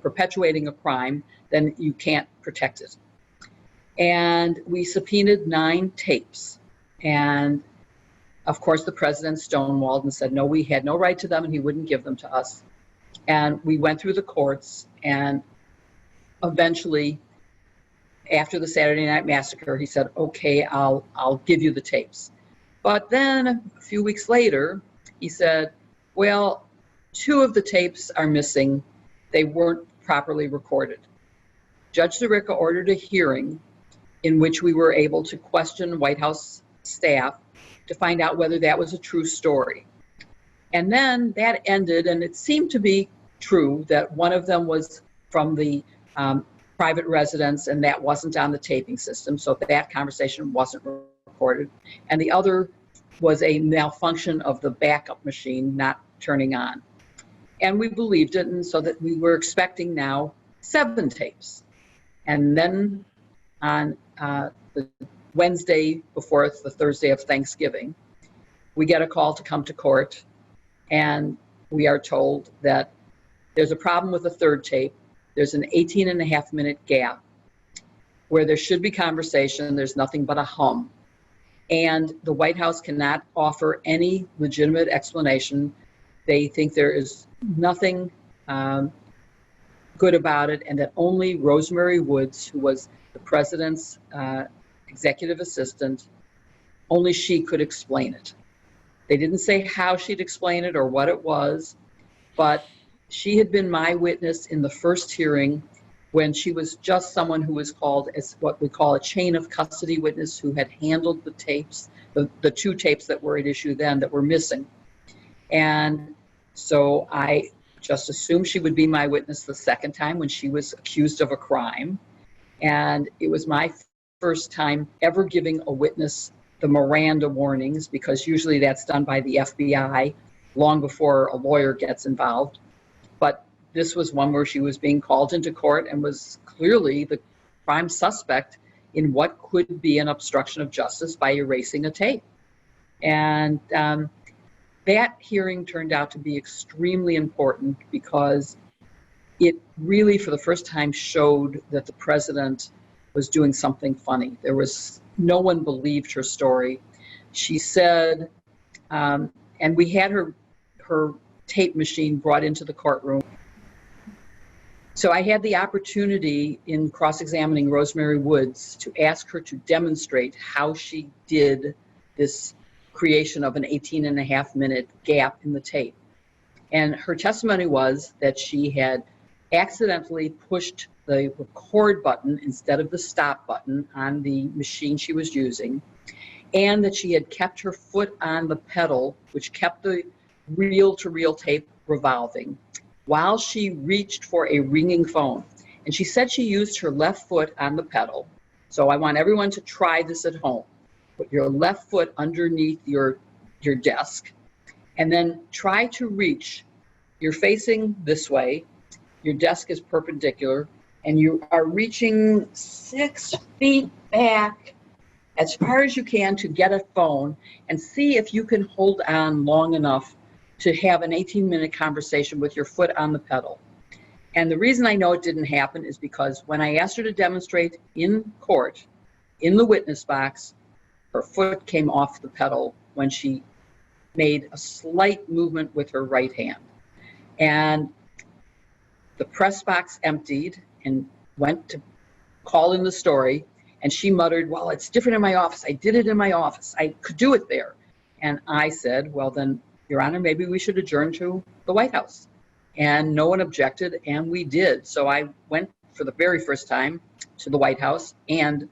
perpetuating a crime, then you can't protect it. And we subpoenaed 9 tapes. And of course, the president stonewalled and said, no, we had no right to them and he wouldn't give them to us. And we went through the courts, and eventually, after the Saturday Night Massacre, he said, okay, I'll give you the tapes. But then a few weeks later, he said, well, 2 of the tapes are missing. They weren't properly recorded. Judge Sirica ordered a hearing in which we were able to question White House staff to find out whether that was a true story. And then that ended, and it seemed to be true that one of them was from the private residence, and that wasn't on the taping system, so that conversation wasn't recorded. And the other was a malfunction of the backup machine not turning on. And we believed it, and so that we were expecting now 7 tapes. And then on the Wednesday before the Thursday of Thanksgiving, we get a call to come to court, and we are told that there's a problem with the 3rd tape. There's an 18.5-minute gap where there should be conversation. There's nothing but a hum. And the White House cannot offer any legitimate explanation. They think there is nothing good about it, and that only Rosemary Woods, who was the president's executive assistant, only she could explain it. They didn't say how she'd explain it or what it was, but she had been my witness in the first hearing when she was just someone who was called as what we call a chain of custody witness, who had handled the tapes, the 2 tapes that were at issue then that were missing. And so I just assumed she would be my witness the second time when she was accused of a crime. And it was my first time ever giving a witness the Miranda warnings, because usually that's done by the FBI long before a lawyer gets involved. But this was one where she was being called into court and was clearly the prime suspect in what could be an obstruction of justice by erasing a tape. And that hearing turned out to be extremely important, because it really, for the first time, showed that the president was doing something funny. No one believed her story. She said, and we had her tape machine brought into the courtroom. So I had the opportunity in cross-examining Rosemary Woods to ask her to demonstrate how she did this creation of an 18.5-minute gap in the tape. And her testimony was that she had accidentally pushed the record button instead of the stop button on the machine she was using, and that she had kept her foot on the pedal, which kept the reel-to-reel tape revolving, while she reached for a ringing phone. And she said she used her left foot on the pedal. So I want everyone to try this at home. Put your left foot underneath your desk, and then try to reach. You're facing this way, your desk is perpendicular, and you are reaching 6 feet back as far as you can to get a phone, and see if you can hold on long enough to have an 18-minute conversation with your foot on the pedal. And the reason I know it didn't happen is because when I asked her to demonstrate in court, in the witness box, her foot came off the pedal when she made a slight movement with her right hand. And the press box emptied and went to call in the story, and she muttered, "Well, it's different in my office. I did it in my office. I could do it there." And I said, "Well, then, Your Honor, maybe we should adjourn to the White House." And no one objected, and we did. So I went for the very first time to the White House and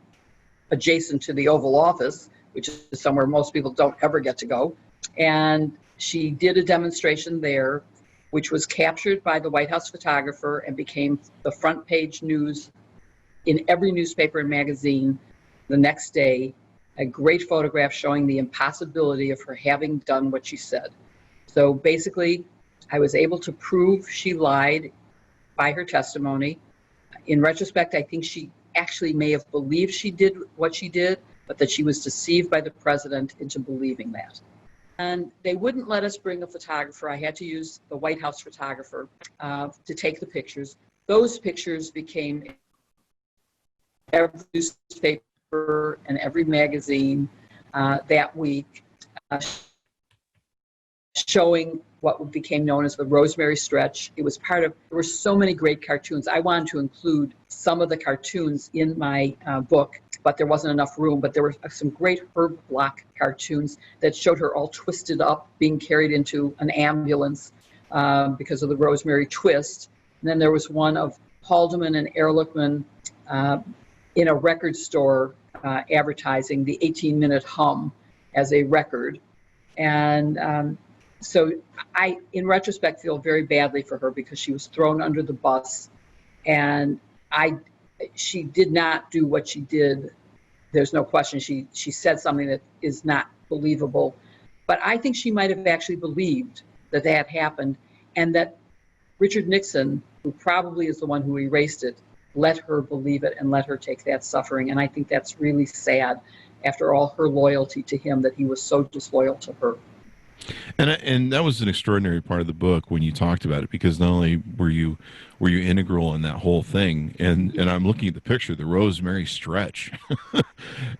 adjacent to the Oval Office, which is somewhere most people don't ever get to go. And she did a demonstration there, which was captured by the White House photographer and became the front page news in every newspaper and magazine the next day. A great photograph showing the impossibility of her having done what she said. So basically, I was able to prove she lied by her testimony. In retrospect, I think she actually may have believed she did what she did, but that she was deceived by the president into believing that. And they wouldn't let us bring a photographer. I had to use the White House photographer to take the pictures. Those pictures became every newspaper and every magazine that week, showing what became known as the Rosemary Stretch. It was there were so many great cartoons. I wanted to include some of the cartoons in my book, but there wasn't enough room. But there were some great Herb Block cartoons that showed her all twisted up, being carried into an ambulance because of the Rosemary twist. And then there was one of Haldeman and Ehrlichman in a record store advertising the 18-minute hum as a record. And so I, in retrospect, feel very badly for her because she was thrown under the bus, and she did not do what she did. There's no question. She said something that is not believable, but I think she might have actually believed that that happened, and that Richard Nixon, who probably is the one who erased it, let her believe it and let her take that suffering. And I think that's really sad, after all her loyalty to him, that he was so disloyal to her. And that was an extraordinary part of the book when you talked about it, because not only were you integral in that whole thing, and I'm looking at the picture, the Rosemary Stretch,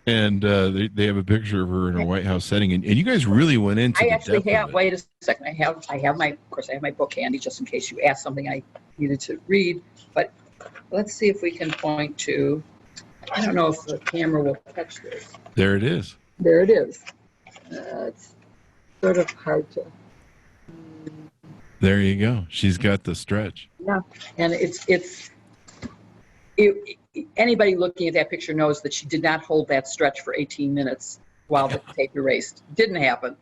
and they have a picture of her in her White House setting, and you guys really went into. I actually have. Wait a second. I have my book handy just in case you asked something I needed to read. But let's see if we can point to. I don't know if the camera will catch this. There it is. There it is. It's sort of hard to. There you go. She's got the stretch. Yeah, and anybody looking at that picture knows that she did not hold that stretch for 18 minutes while the tape erased. Didn't happen.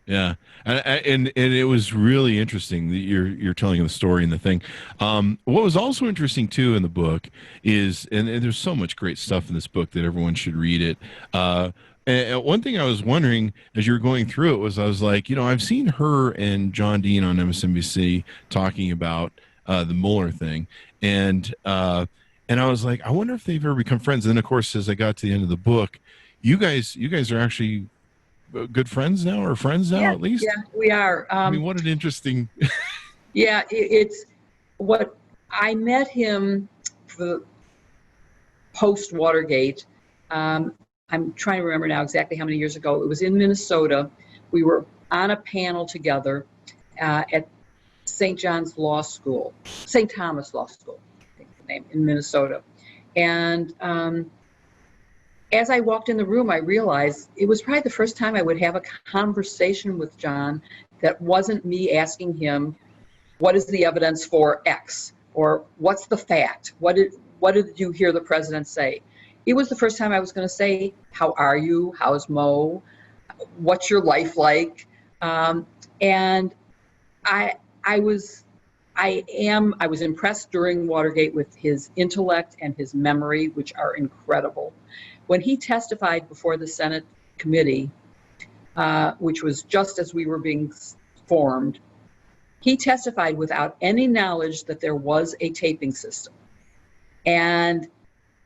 Yeah, and it was really interesting that you're telling the story and the thing. What was also interesting too in the book is, and there's so much great stuff in this book that everyone should read it. And one thing I was wondering as you were going through it was, I was like, I've seen her and John Dean on MSNBC talking about the Mueller thing, and I was like, I wonder if they've ever become friends. And then, of course, as I got to the end of the book, you guys are actually good friends now, or friends now, at least. Yeah, we are. I mean, what an interesting. Yeah, it's what I met him post-Watergate. I'm trying to remember now exactly how many years ago. It was in Minnesota. We were on a panel together at St. Thomas Law School, I think the name, in Minnesota. And as I walked in the room, I realized it was probably the first time I would have a conversation with John that wasn't me asking him, what is the evidence for X? Or what's the fact? What did you hear the president say? It was the first time I was going to say, how are you? How's Mo? What's your life like? And I was impressed during Watergate with his intellect and his memory, which are incredible. When he testified before the Senate committee, which was just as we were being formed, he testified without any knowledge that there was a taping system. And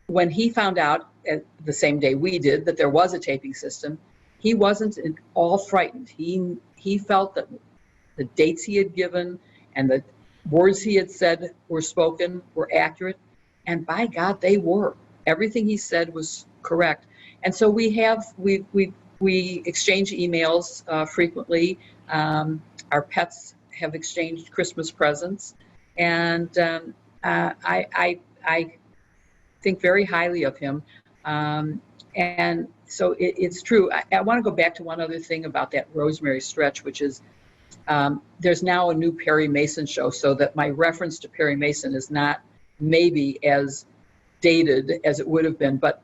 when he found out, the same day we did, that there was a taping system, he wasn't at all frightened. He felt that the dates he had given and the words he had said were spoken were accurate, and by God, they were. Everything he said was correct. And so we exchange emails frequently. Our pets have exchanged Christmas presents, and I think very highly of him. And so it's true. I want to go back to one other thing about that Rosemary stretch, which is there's now a new Perry Mason show, so that my reference to Perry Mason is not maybe as dated as it would have been. But,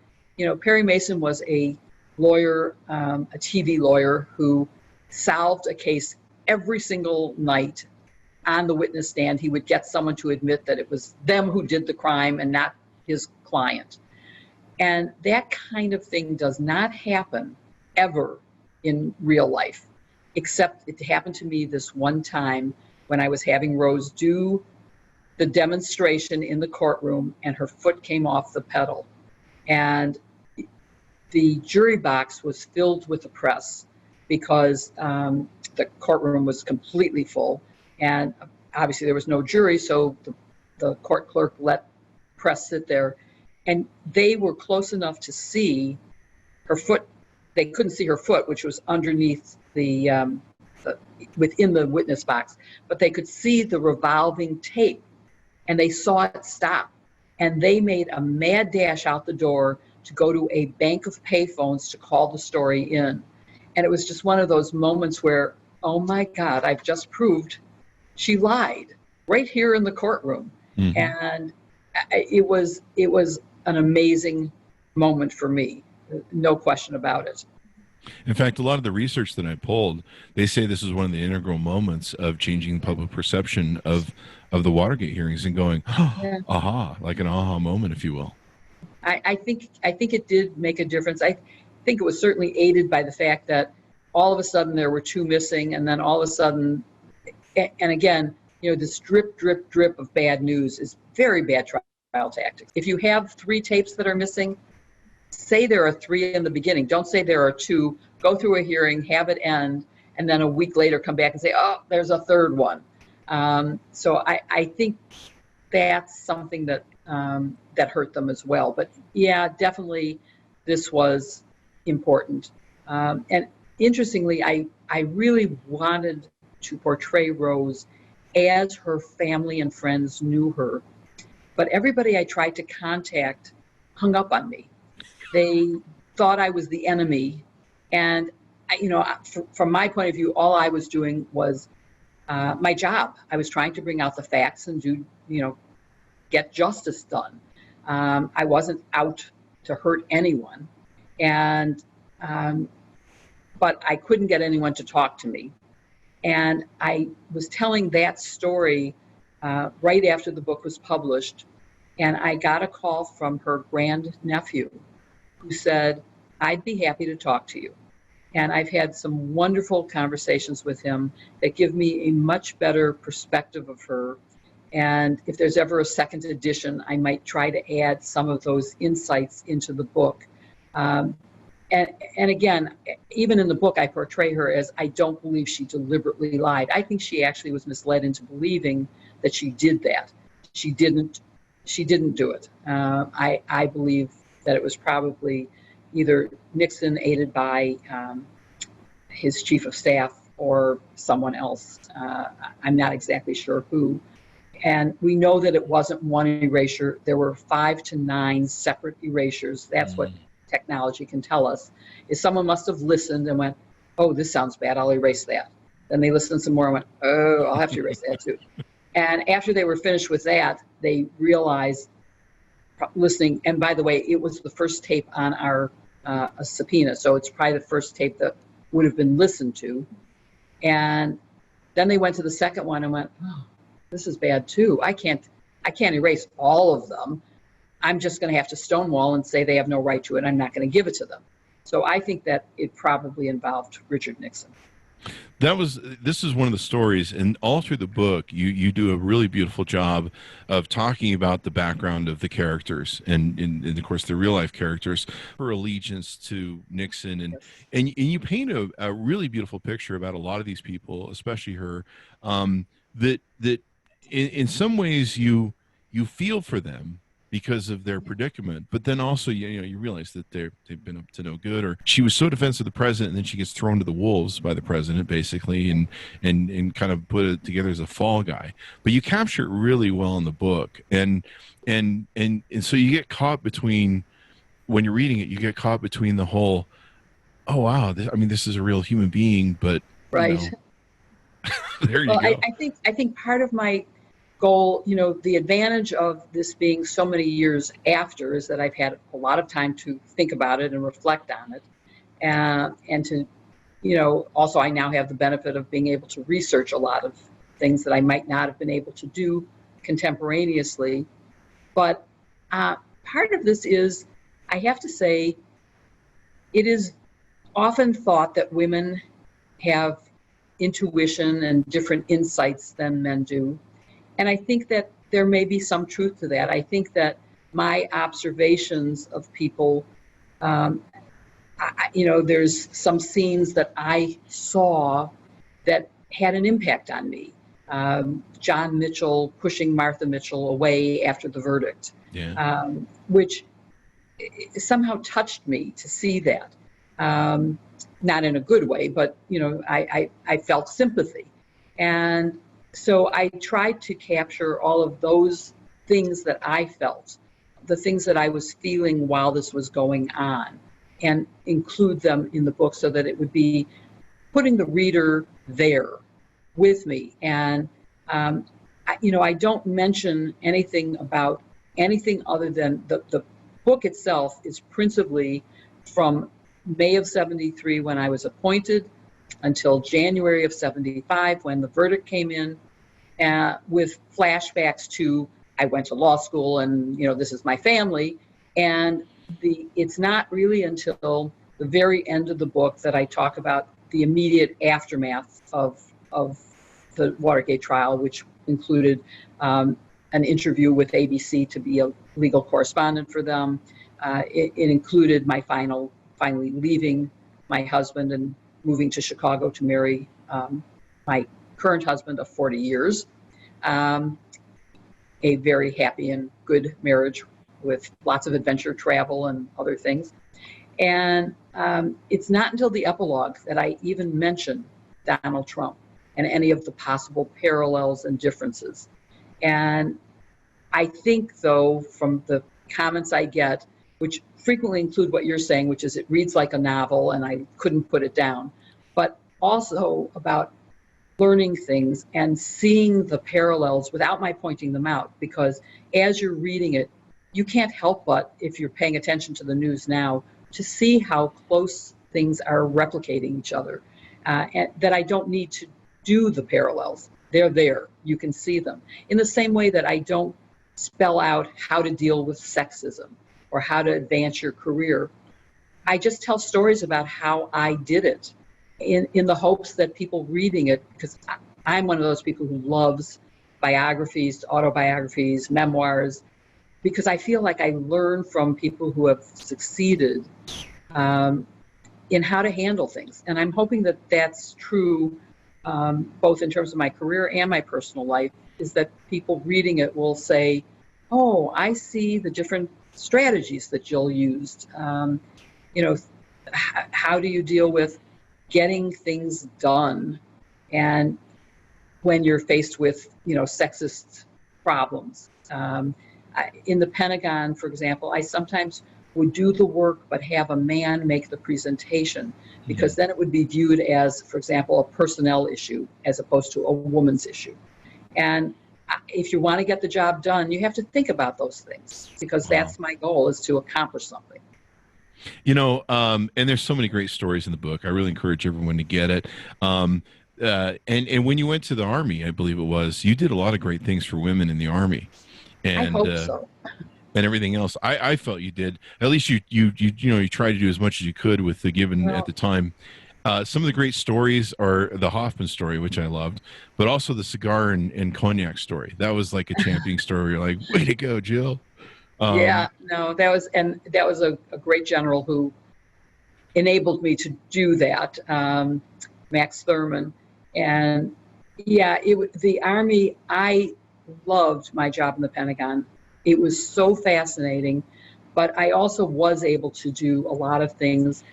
Perry Mason was a lawyer, a TV lawyer who solved a case every single night on the witness stand. He would get someone to admit that it was them who did the crime and not his client. And that kind of thing does not happen ever in real life, except it happened to me this one time when I was having Rose do the demonstration in the courtroom and her foot came off the pedal. And the jury box was filled with the press because the courtroom was completely full. And obviously there was no jury, so the court clerk let press sit there. And they were close enough to see her foot. They couldn't see her foot, which was underneath within the witness box, but they could see the revolving tape, and they saw it stop. And they made a mad dash out the door to go to a bank of payphones to call the story in. And it was just one of those moments where, oh my God, I've just proved she lied right here in the courtroom. Mm-hmm. And it was an amazing moment for me, no question about it. In fact, a lot of the research that I pulled, they say this is one of the integral moments of changing public perception of the Watergate hearings and going, yeah. Aha, like an aha moment, if you will. I think it did make a difference. I think it was certainly aided by the fact that all of a sudden there were two missing, and then all of a sudden, and again, this drip, drip, drip of bad news is very bad trial tactics. If you have 3 tapes that are missing, say there are 3 in the beginning. Don't say there are 2. Go through a hearing, have it end, and then a week later come back and say, oh, there's a 3rd one. So I think that's something that hurt them as well. But yeah, definitely this was important. And interestingly, I really wanted to portray Rose as her family and friends knew her. But everybody I tried to contact hung up on me. They thought I was the enemy. And, from my point of view, all I was doing was my job. I was trying to bring out the facts and get justice done. I wasn't out to hurt anyone. And, but I couldn't get anyone to talk to me. And I was telling that story right after the book was published, and I got a call from her grandnephew who said, I'd be happy to talk to you. And I've had some wonderful conversations with him that give me a much better perspective of her. And if there's ever a second edition, I might try to add some of those insights into the book. And again, even in the book, I portray her as I don't believe she deliberately lied. I think she actually was misled into believing that she did that. She didn't she didn't do it. I believe that it was probably either Nixon aided by his chief of staff or someone else. I'm not exactly sure who. And we know that it wasn't one erasure. There were 5 to 9 separate erasures. That's what technology can tell us, is someone must have listened and went, oh, this sounds bad, I'll erase that. Then they listened some more and went, oh, I'll have to erase that too. And after they were finished with that, they realized, listening, and by the way, it was the first tape on our subpoena, so it's probably the first tape that would have been listened to. And then they went to the second one and went, oh, this is bad too. I can't erase all of them. I'm just going to have to stonewall and say they have no right to it. I'm not going to give it to them. So I think that it probably involved Richard Nixon. This is one of the stories, and all through the book, you do a really beautiful job of talking about the background of the characters and of course the real life characters, her allegiance to Nixon, and you paint a really beautiful picture about a lot of these people, especially her, that in some ways you feel for them because of their predicament, but then also you realize that they've been up to no good. Or she was so defensive of the president, and then she gets thrown to the wolves by the president, basically, and kind of put it together as a fall guy. But you capture it really well in the book, and so you get caught between, when you're reading it, you get caught between the whole, oh wow, this is a real human being, but right. There you go. I think part of my goal, the advantage of this being so many years after is that I've had a lot of time to think about it and reflect on it. And to, also I now have the benefit of being able to research a lot of things that I might not have been able to do contemporaneously. But part of this is, I have to say, it is often thought that women have intuition and different insights than men do. And I think that there may be some truth to that. I think that my observations of people, there's some scenes that I saw that had an impact on me. John Mitchell pushing Martha Mitchell away after the verdict, which somehow touched me to see that. Not in a good way, but I felt sympathy. And so I tried to capture all of those things that I felt, the things that I was feeling while this was going on, and include them in the book so that it would be putting the reader there with me. And, I don't mention anything about anything other than the book itself is principally from May of 73 when I was appointed until January of 75 when the verdict came in, with flashbacks to I went to law school and this is my family. And it's not really until the very end of the book that I talk about the immediate aftermath of the Watergate trial, which included an interview with ABC to be a legal correspondent for them. It included my finally leaving my husband and moving to Chicago to marry my current husband of 40 years. A very happy and good marriage with lots of adventure travel and other things. And it's not until the epilogue that I even mention Donald Trump and any of the possible parallels and differences. And I think, though, from the comments I get, which frequently include what you're saying, which is it reads like a novel and I couldn't put it down, but also about learning things and seeing the parallels without my pointing them out, because as you're reading it, you can't help but, if you're paying attention to the news now, to see how close things are replicating each other, and that I don't need to do the parallels. They're there. You can see them. In the same way that I don't spell out how to deal with sexism or how to advance your career. I just tell stories about how I did it in the hopes that people reading it, because I'm one of those people who loves biographies, autobiographies, memoirs, because I feel like I learn from people who have succeeded in how to handle things. And I'm hoping that that's true both in terms of my career and my personal life, is that people reading it will say, oh, I see the different strategies that you'll use. How do you deal with getting things done, and when you're faced with, sexist problems? In the Pentagon, for example, I sometimes would do the work but have a man make the presentation, because then it would be viewed as, for example, a personnel issue as opposed to a woman's issue. And if you want to get the job done, you have to think about those things, because that's my goal, is to accomplish something. And there's so many great stories in the book. I really encourage everyone to get it. And when you went to the Army, I believe it was, you did a lot of great things for women in the Army. And, I hope so. And everything else, I felt you did. At least you tried to do as much as you could with the given at the time. Some of the great stories are the Hoffman story, which I loved, but also the cigar and cognac story. That was like a championing story where you're like, way to go, Jill. That was a great general who enabled me to do that, Max Thurman. And the Army, I loved my job in the Pentagon. It was so fascinating, but I also was able to do a lot of things.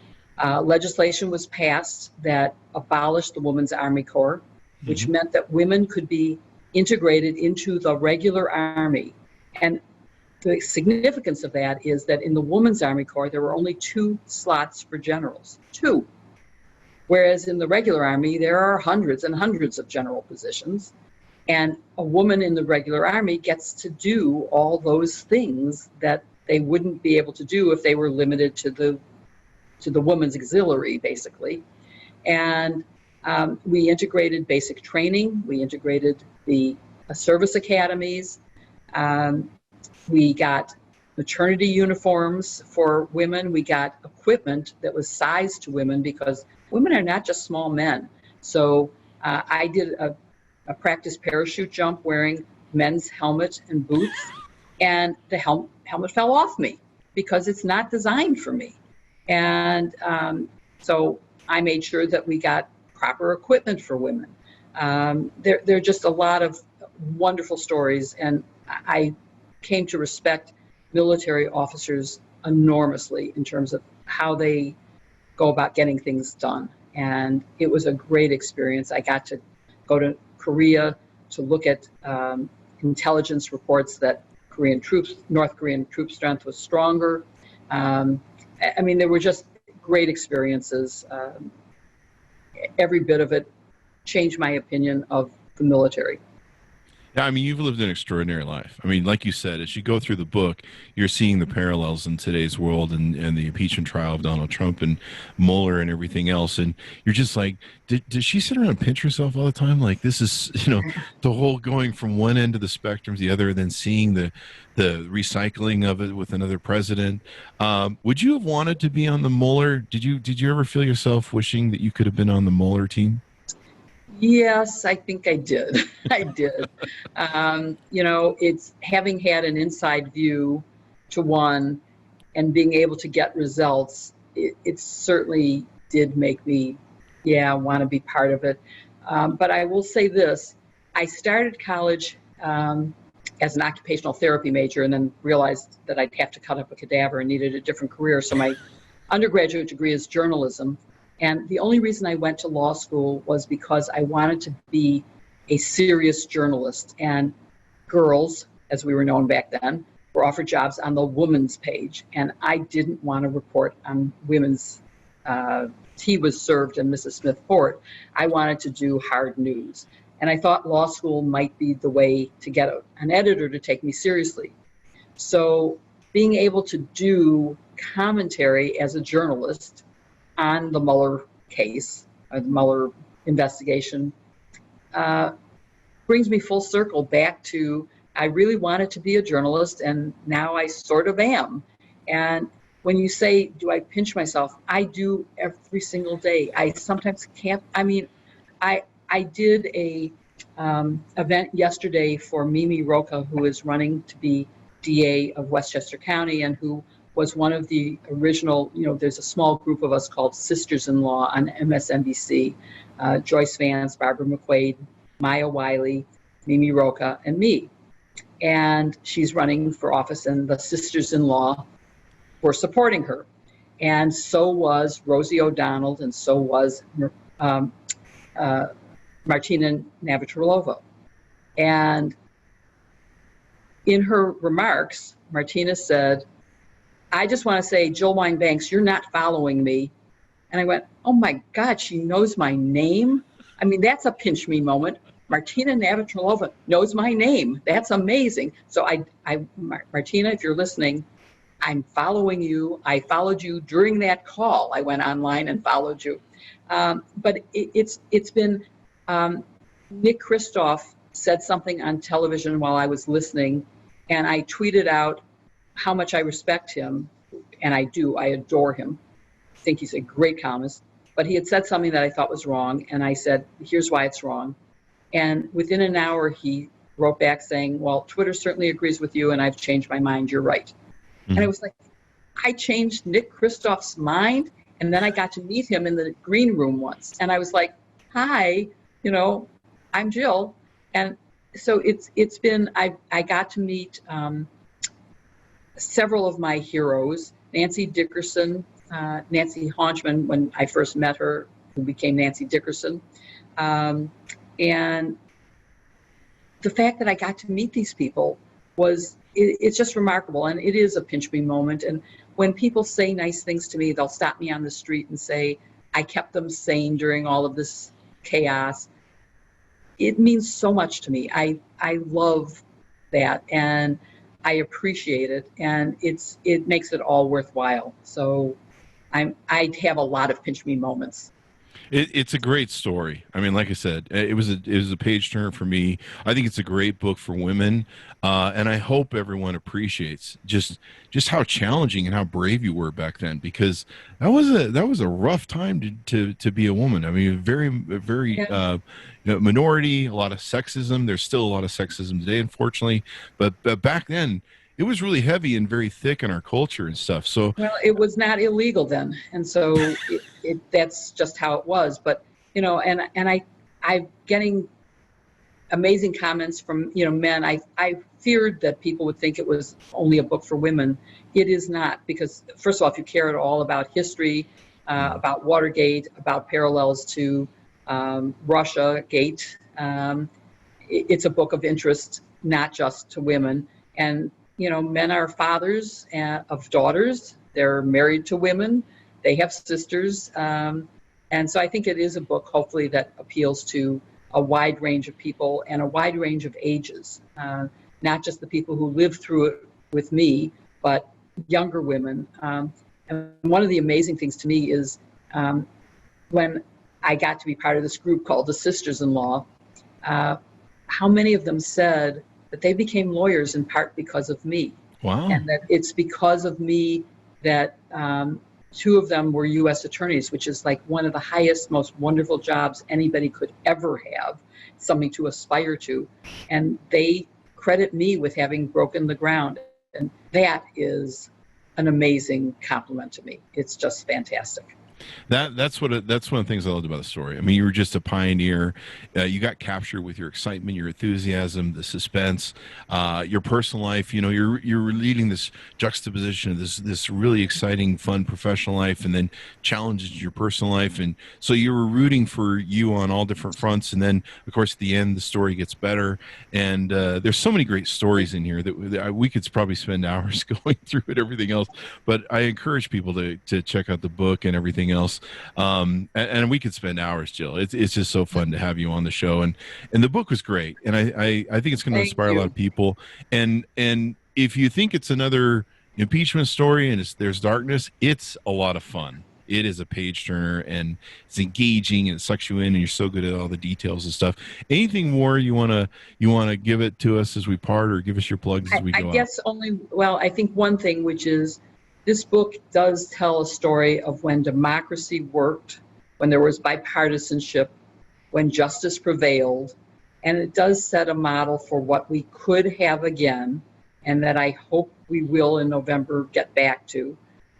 Legislation was passed that abolished the Women's Army Corps, which meant that women could be integrated into the regular Army. And the significance of that is that in the Women's Army Corps, there were only 2 slots for generals, 2. Whereas in the regular Army, there are hundreds and hundreds of general positions. And a woman in the regular Army gets to do all those things that they wouldn't be able to do if they were limited to the women's auxiliary, basically. And we integrated basic training. We integrated the service academies. We got maternity uniforms for women. We got equipment that was sized to women, because women are not just small men. So I did a practice parachute jump wearing men's helmet and boots, and the helmet fell off me because it's not designed for me. And so I made sure that we got proper equipment for women. There are just a lot of wonderful stories, and I came to respect military officers enormously in terms of how they go about getting things done. And it was a great experience. I got to go to Korea to look at intelligence reports that North Korean troop strength was stronger. There were just great experiences. Every bit of it changed my opinion of the military. Yeah, you've lived an extraordinary life. Like you said, as you go through the book, you're seeing the parallels in today's world and the impeachment trial of Donald Trump and Mueller and everything else. And you're just like, does she sit around and pinch herself all the time? Like, this is, the whole going from one end of the spectrum to the other, and then seeing the recycling of it with another president. Would you have wanted to be on the Mueller? Did you ever feel yourself wishing that you could have been on the Mueller team? Yes, I think I did. I did. It's having had an inside view to one and being able to get results. It certainly did make me, want to be part of it. But I will say this: I started college as an occupational therapy major, and then realized that I'd have to cut up a cadaver and needed a different career. So my undergraduate degree is journalism. And the only reason I went to law school was because I wanted to be a serious journalist. And girls, as we were known back then, were offered jobs on the woman's page. And I didn't want to report on women's tea was served and Mrs. Smith Fort. I wanted to do hard news. And I thought law school might be the way to get an editor to take me seriously. So being able to do commentary as a journalist on the Mueller case, or the Mueller investigation, brings me full circle back to, I really wanted to be a journalist, and now I sort of am. And when you say, do I pinch myself? I do every single day. I sometimes can't. I did a event yesterday for Mimi Rocha, who is running to be DA of Westchester County, and who was one of the original, there's a small group of us called Sisters-in-Law on MSNBC, Joyce Vance, Barbara McQuaid, Maya Wiley, Mimi Rocha, and me. and she's running for office, and the sisters-in-law were supporting her. And so was Rosie O'Donnell, and so was Martina Navratilova. And in her remarks, Martina said, "I just want to say, Jill Wine-Banks, you're not following me." And I went, oh my God, she knows my name? I mean, that's a pinch me moment. Martina Navratilova knows my name. That's amazing. So Martina, if you're listening, I'm following you. I followed you during that call. I went online and followed you. But it's been, Nick Kristof said something on television while I was listening, and I tweeted out how much I respect him, and I do. I adore him. I think he's a great columnist. But he had said something that I thought was wrong, and I said, here's why it's wrong. And within an hour, he wrote back saying, well, Twitter certainly agrees with you, and I've changed my mind. You're right. Mm-hmm. And it was like, I changed Nick Kristof's mind, and then I got to meet him in the green room once. And I was like, hi, I'm Jill. And so it's been, I got to meet several of my heroes, Nancy Dickerson, Nancy Haunchman, when I first met her, who became Nancy Dickerson. And the fact that I got to meet these people it's just remarkable. And it is a pinch me moment. And when people say nice things to me, they'll stop me on the street and say, I kept them sane during all of this chaos. It means so much to me. I love that, and I appreciate it, and it makes it all worthwhile. So I have a lot of pinch me moments. It's a great story. I mean, like I said, it was a page turner for me. I think it's a great book for women, and I hope everyone appreciates just how challenging and how brave you were back then, because that was a rough time to be a woman. I mean, very minority, a lot of sexism. There's still a lot of sexism today, unfortunately, but back then, it was really heavy and very thick in our culture and stuff. So, well, it was not illegal then, and so that's just how it was. But and I'm getting amazing comments from men. I feared that people would think it was only a book for women. It is not, because first of all, if you care at all about history, about Watergate, about parallels to Russiagate, it's a book of interest, not just to women. And men are fathers of daughters. They're married to women. They have sisters. And so I think it is a book, hopefully, that appeals to a wide range of people and a wide range of ages, not just the people who lived through it with me, but younger women. And one of the amazing things to me is when I got to be part of this group called the Sisters-in-Law, how many of them said that they became lawyers in part because of me. Wow. And that it's because of me that two of them were U.S. attorneys, which is like one of the highest, most wonderful jobs anybody could ever have, something to aspire to. And they credit me with having broken the ground. And that is an amazing compliment to me. It's just fantastic. That's one of the things I loved about the story. I mean, you were just a pioneer. You got captured with your excitement, your enthusiasm, the suspense, your personal life. You're leading this juxtaposition of this really exciting, fun professional life, and then challenges your personal life. And so you were rooting for you on all different fronts. And then, of course, at the end, the story gets better. And there's so many great stories in here that we could probably spend hours going through it, everything else. But I encourage people to check out the book and everything else. And we could spend hours, Jill. It's just so fun to have you on the show, and the book was great, and I think it's going to inspire a lot of people. And if you think it's another impeachment story and there's darkness, it's a lot of fun. It is a page turner, and it's engaging, and it sucks you in, and you're so good at all the details and stuff. Anything more you wanna give it to us as we part, or give us your plugs as we go? I guess I think one thing, which is, this book does tell a story of when democracy worked, when there was bipartisanship, when justice prevailed, and it does set a model for what we could have again, and that I hope we will in November get back to.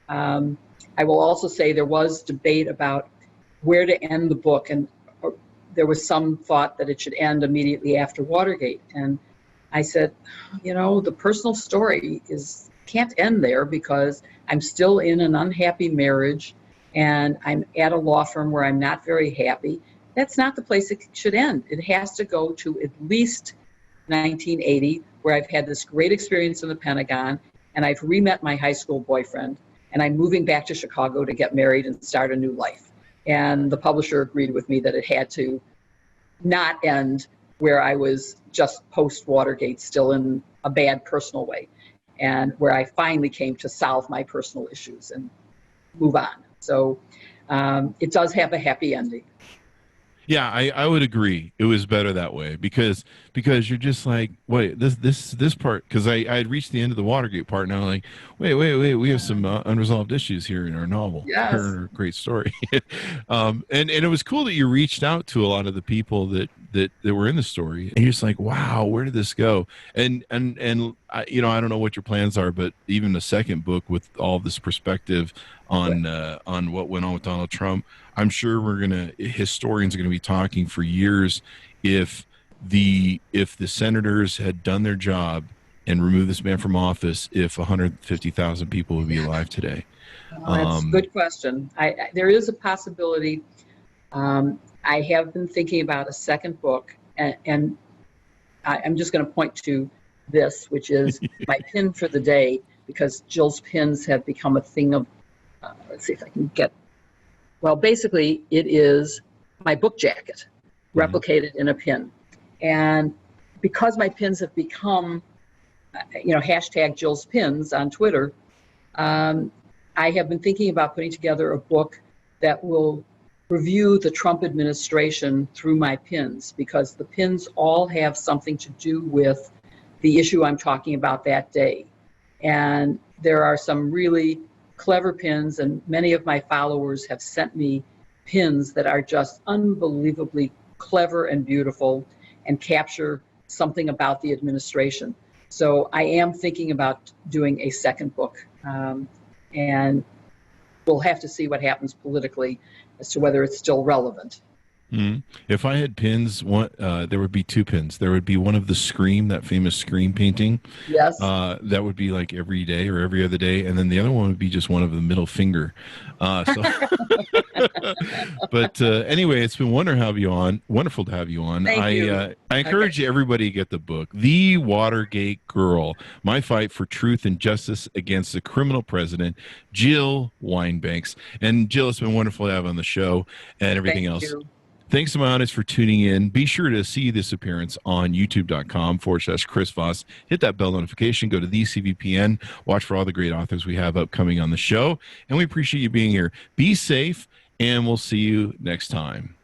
I will also say there was debate about where to end the book, and there was some thought that it should end immediately after Watergate. And I said, the personal story can't end there because I'm still in an unhappy marriage and I'm at a law firm where I'm not very happy. That's not the place it should end. It has to go to at least 1980, where I've had this great experience in the Pentagon and I've re-met my high school boyfriend and I'm moving back to Chicago to get married and start a new life. And the publisher agreed with me that it had to not end where I was just post-Watergate, still in a bad personal way, and where I finally came to solve my personal issues and move on. So it does have a happy ending. Yeah, I would agree. It was better that way because you're just like, wait, this part, because I had reached the end of the Watergate part, and I'm like, wait, we have some unresolved issues here in our novel. Yes. Our great story. And it was cool that you reached out to a lot of the people that were in the story, and you're just like, wow, where did this go? And I don't know what your plans are, but even the second book with all this perspective on what went on with Donald Trump, I'm sure historians are gonna be talking for years if the senators had done their job and removed this man from office, if 150,000 people would be alive today. That's a good question. There is a possibility. I have been thinking about a second book, and I'm just going to point to this, which is my pin for the day, because Jill's pins have become a thing of, let's see if I can get, well, basically it is my book jacket replicated in a pin. And because my pins have become, hashtag Jill's pins on Twitter, I have been thinking about putting together a book that will review the Trump administration through my pins, because the pins all have something to do with the issue I'm talking about that day. And there are some really clever pins, and many of my followers have sent me pins that are just unbelievably clever and beautiful and capture something about the administration. So I am thinking about doing a second book, and we'll have to see what happens politically as to whether it's still relevant. Mm-hmm. If I had pins, there would be two pins. There would be one of the Scream, that famous Scream painting. Yes. That would be like every day or every other day, and then the other one would be just one of the middle finger. But anyway, it's been wonderful to have you on. Thank you. I encourage everybody to get the book, The Watergate Girl: My Fight for Truth and Justice Against the Criminal President, Jill Wine-Banks. And Jill, it's been wonderful to have on the show and everything else. You. Thanks so much for tuning in. Be sure to see this appearance on youtube.com/Chris Voss. Hit that bell notification. Go to the CVPN. Watch for all the great authors we have upcoming on the show. And we appreciate you being here. Be safe, and we'll see you next time.